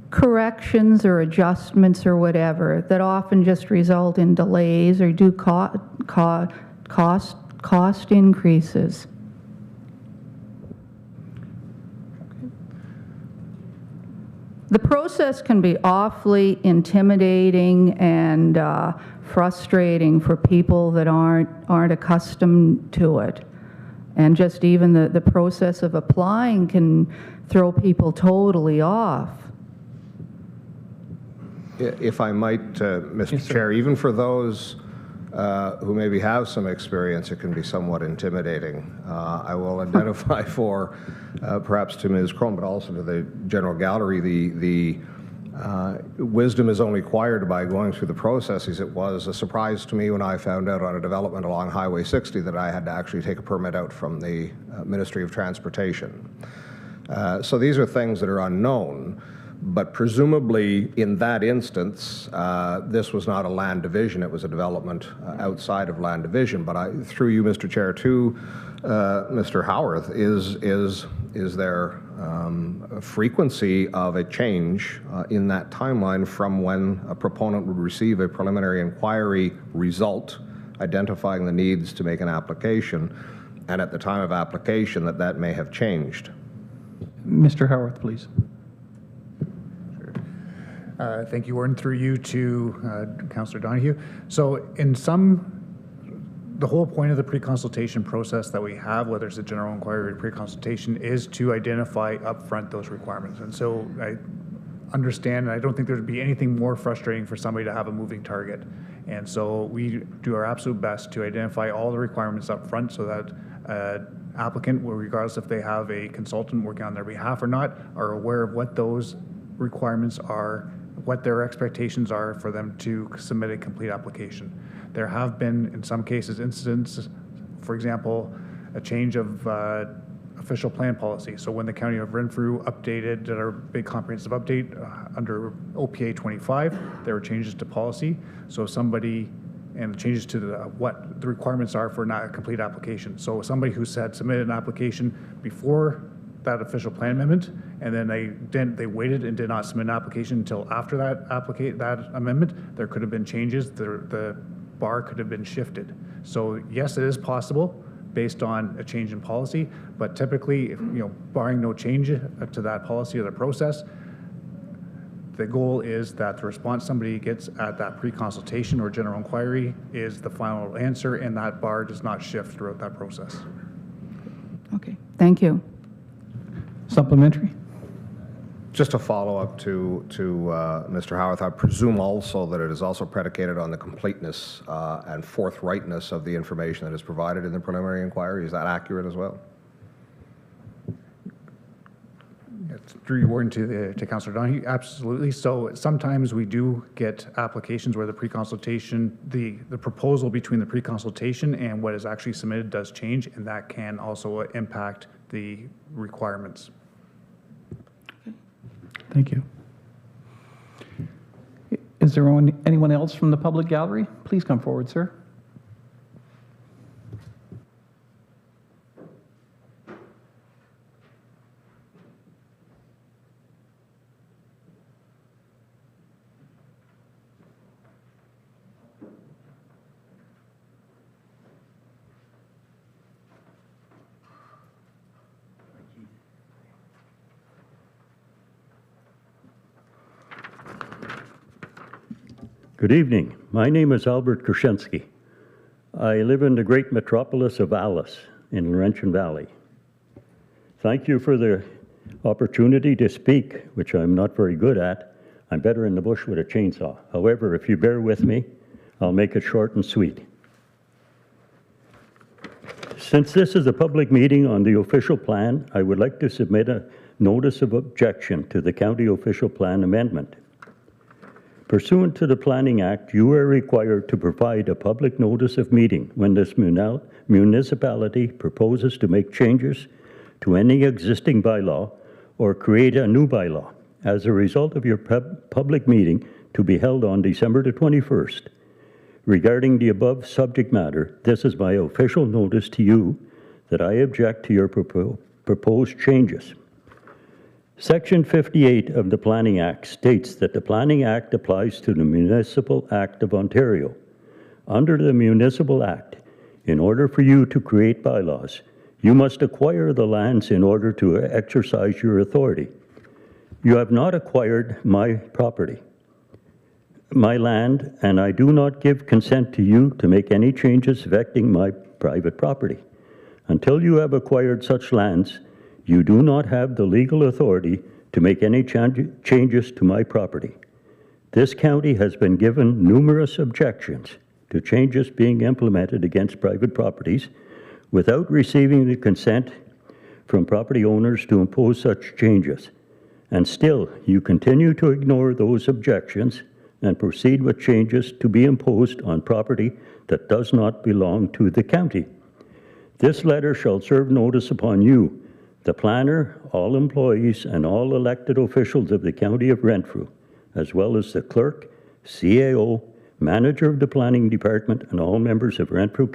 Corrections or adjustments or whatever that often just result in delays or do cost increases. The process can be awfully intimidating and frustrating for people that aren't accustomed to it. And just even the process of applying can throw people totally off. If I might, Mr. Chair, even for those who maybe have some experience, it can be somewhat intimidating. I will identify for perhaps to Ms. Crone, but also to the general gallery, the wisdom is only acquired by going through the processes. It was a surprise to me when I found out on a development along Highway 60 that I had to actually take a permit out from the Ministry of Transportation. So these are things that are unknown. But presumably, in that instance, this was not a land division, it was a development outside of land division. But through you, Mr. Chair, to Mr. Howarth, is there a frequency of a change in that timeline from when a proponent would receive a preliminary inquiry result identifying the needs to make an application, and at the time of application that may have changed? Mr. Howarth, please. Thank you, Warden. Through you to Councillor Donahue. So the whole point of the pre-consultation process that we have, whether it's a general inquiry or pre-consultation, is to identify upfront those requirements. And so I understand, and I don't think there'd be anything more frustrating for somebody to have a moving target. And so we do our absolute best to identify all the requirements up front so that applicant, regardless if they have a consultant working on their behalf or not, are aware of what those requirements are, what their expectations are for them to submit a complete application. There have been, in some cases, incidents, for example, a change of official plan policy. So when the County of Renfrew updated our big comprehensive update under OPA 25, there were changes to policy. So somebody, and changes to what the requirements are for not a complete application. So somebody who said submitted an application before that official plan amendment, and then they waited and did not submit an application until after that amendment, there could have been changes. The bar could have been shifted. So yes, it is possible based on a change in policy, but typically, barring no change to that policy or the process, the goal is that the response somebody gets at that pre-consultation or general inquiry is the final answer, and that bar does not shift throughout that process. Okay, thank you. Supplementary? Just a follow-up to Mr. Howarth, I presume also that it is also predicated on the completeness and forthrightness of the information that is provided in the preliminary inquiry. Is that accurate as well? Through your warden to Councillor Donahue, absolutely. So sometimes we do get applications where the pre-consultation, the proposal between the pre-consultation and what is actually submitted does change, and that can also impact the requirements. Thank you. Is there anyone else from the public gallery? Please come forward, sir. Good evening. My name is Albert Krushenski. I live in the great metropolis of Alice in Laurentian Valley. Thank you for the opportunity to speak, which I'm not very good at. I'm better in the bush with a chainsaw. However, if you bear with me, I'll make it short and sweet. Since this is a public meeting on the official plan, I would like to submit a notice of objection to the county official plan amendment. Pursuant to the Planning Act, you are required to provide a public notice of meeting when this municipality proposes to make changes to any existing bylaw or create a new bylaw. As a result of your public meeting to be held on December the 21st, regarding the above subject matter, this is my official notice to you that I object to your proposed changes. Section 58 of the Planning Act states that the Planning Act applies to the Municipal Act of Ontario. Under the Municipal Act, in order for you to create bylaws, you must acquire the lands in order to exercise your authority. You have not acquired my property, my land, and I do not give consent to you to make any changes affecting my private property. Until you have acquired such lands, you do not have the legal authority to make any changes to my property. This county has been given numerous objections to changes being implemented against private properties without receiving the consent from property owners to impose such changes. And still, you continue to ignore those objections and proceed with changes to be imposed on property that does not belong to the county. This letter shall serve notice upon you, the planner, all employees, and all elected officials of the County of Renfrew, as well as the clerk, CAO, manager of the planning department, and all members of Renfrew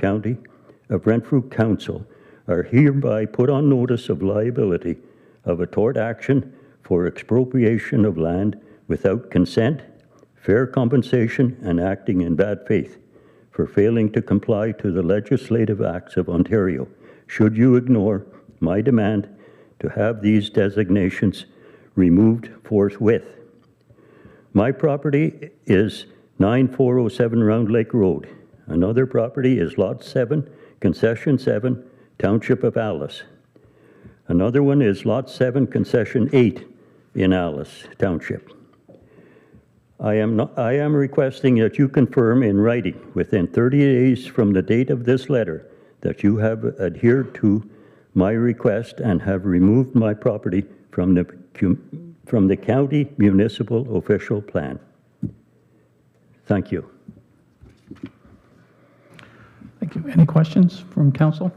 Council are hereby put on notice of liability of a tort action for expropriation of land without consent, fair compensation, and acting in bad faith for failing to comply to the legislative acts of Ontario, should you ignore my demand to have these designations removed forthwith. My property is 9407 Round Lake Road. Another property is Lot 7, Concession 7, Township of Alice. Another one is Lot 7, Concession 8 in Alice Township. I am requesting that you confirm in writing within 30 days from the date of this letter that you have adhered to my request and have removed my property from the county municipal official plan. Thank you. Thank you. Any questions from council?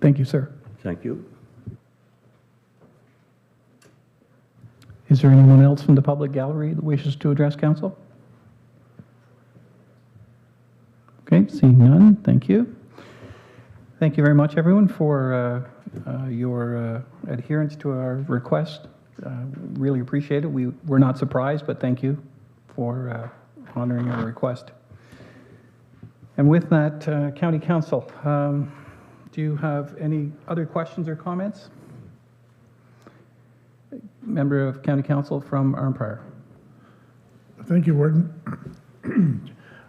Thank you, sir. Thank you. Is there anyone else from the public gallery that wishes to address council? Okay, seeing none, thank you. Thank you very much, everyone, for your adherence to our request. Really appreciate it. We're not surprised, but thank you for honoring our request. And with that, County Council, do you have any other questions or comments? Member of County Council from Arnprior. Thank you, Warden.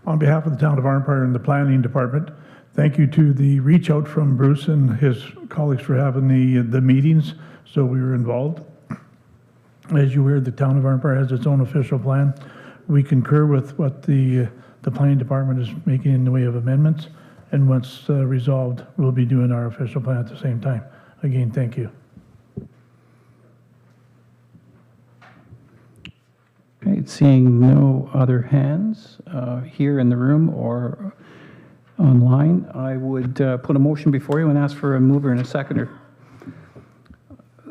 On behalf of the town of Arnprior and the planning department, thank you to the reach out from Bruce and his colleagues for having the meetings, so we were involved. As you heard, the town of Arnprior has its own official plan. We concur with what the planning department is making in the way of amendments, and once resolved, we'll be doing our official plan at the same time. Again, thank you. Okay, seeing no other hands here in the room or online, I would put a motion before you and ask for a mover and a seconder.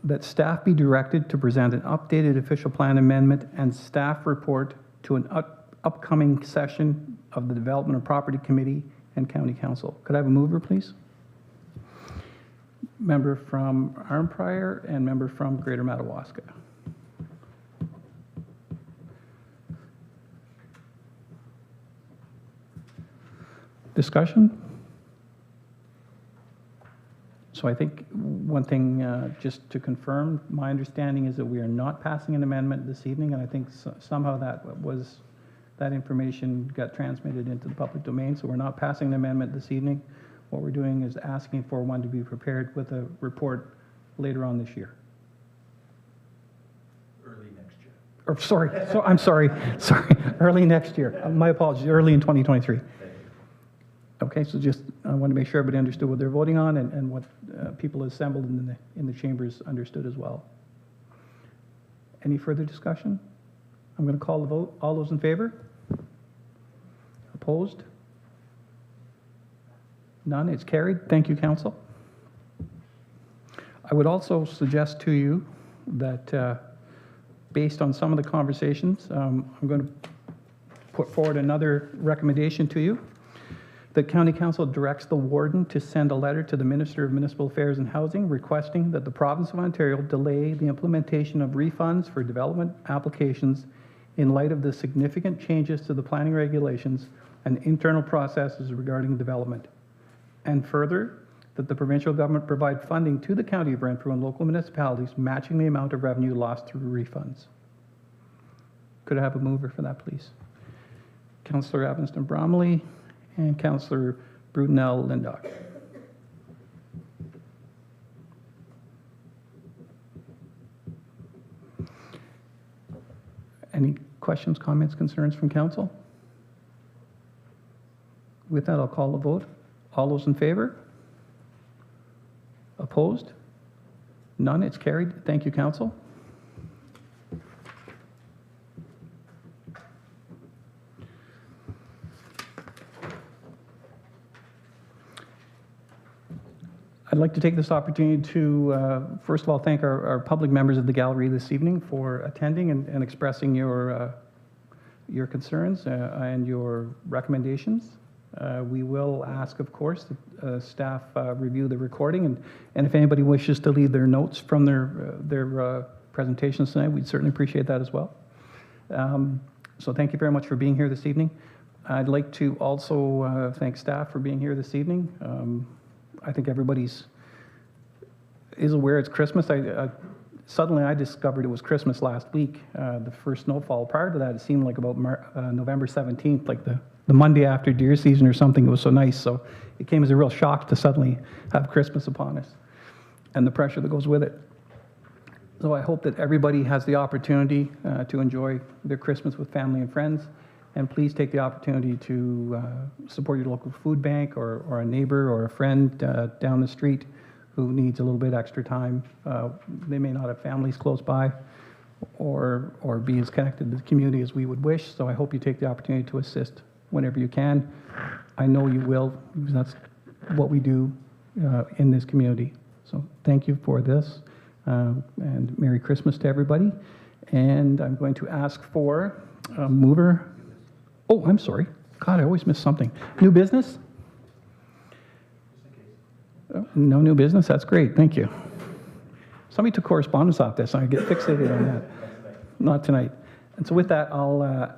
That staff be directed to present an updated official plan amendment and staff report to an upcoming session of the Development and Property Committee and County Council. Could I have a mover, please? Member from Arnprior and member from Greater Madawaska. Discussion? So I think one thing, just to confirm, my understanding is that we are not passing an amendment this evening, and I think somehow that information got transmitted into the public domain, so we're not passing an amendment this evening. What we're doing is asking for one to be prepared with a report later on this year. Early next year. Or sorry, I'm sorry, early next year. My apologies, early in 2023. Okay, so just I want to make sure everybody understood what they're voting on and what people assembled in the chambers understood as well. Any further discussion? I'm going to call the vote. All those in favor? Opposed? None. It's carried. Thank you, Council. I would also suggest to you that based on some of the conversations, I'm going to put forward another recommendation to you. The County Council directs the Warden to send a letter to the Minister of Municipal Affairs and Housing requesting that the Province of Ontario delay the implementation of refunds for development applications in light of the significant changes to the planning regulations and internal processes regarding development. And further, that the provincial government provide funding to the County of Renfrew and local municipalities matching the amount of revenue lost through refunds. Could I have a mover for that, please? Councillor Evanston Bromley and Councillor Brudenell Lindock. Any questions, comments, concerns from council? With that, I'll call the vote. All those in favor? Opposed? None, it's carried. Thank you, council. I'd like to take this opportunity to, first of all, thank our public members of the gallery this evening for attending and expressing your concerns and your recommendations. We will ask, of course, that staff review the recording, and if anybody wishes to leave their notes from their presentations tonight, we'd certainly appreciate that as well. So thank you very much for being here this evening. I'd like to also thank staff for being here this evening. I think everybody's is aware it's Christmas. Suddenly I discovered it was Christmas last week, the first snowfall. Prior to that, it seemed like about November 17th, like the Monday after deer season or something. It was so nice. So it came as a real shock to suddenly have Christmas upon us and the pressure that goes with it. So I hope that everybody has the opportunity to enjoy their Christmas with family and friends. And please take the opportunity to support your local food bank or a neighbor or a friend down the street who needs a little bit extra time. They may not have families close by or be as connected to the community as we would wish. So I hope you take the opportunity to assist whenever you can. I know you will, because that's what we do in this community. So thank you for this, and Merry Christmas to everybody. And I'm going to ask for a mover. Oh, I'm sorry. God, I always miss something. New business? Oh, no new business? That's great. Thank you. Somebody took correspondence off this. I get fixated on that. Not tonight. And so with that, I'll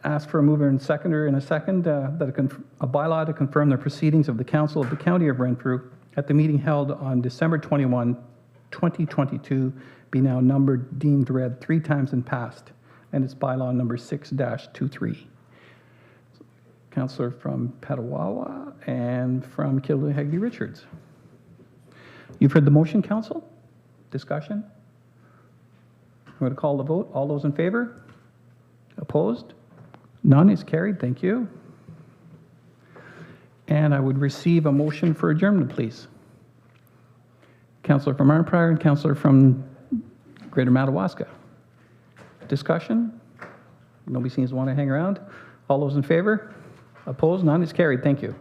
ask for a mover and seconder in a second that a bylaw to confirm the proceedings of the Council of the County of Renfrew at the meeting held on December 21, 2022 be now numbered, deemed read 3 times and passed, and it's bylaw number 6-23. Councillor from Petawawa and from Kilheggy Richards. You've heard the motion, Council? Discussion? I'm going to call the vote. All those in favor? Opposed? None is carried. Thank you. And I would receive a motion for adjournment, please. Councillor from Arnprior and Councillor from Greater Madawaska. Discussion? Nobody seems to want to hang around. All those in favor? Opposed? None is carried. Thank you.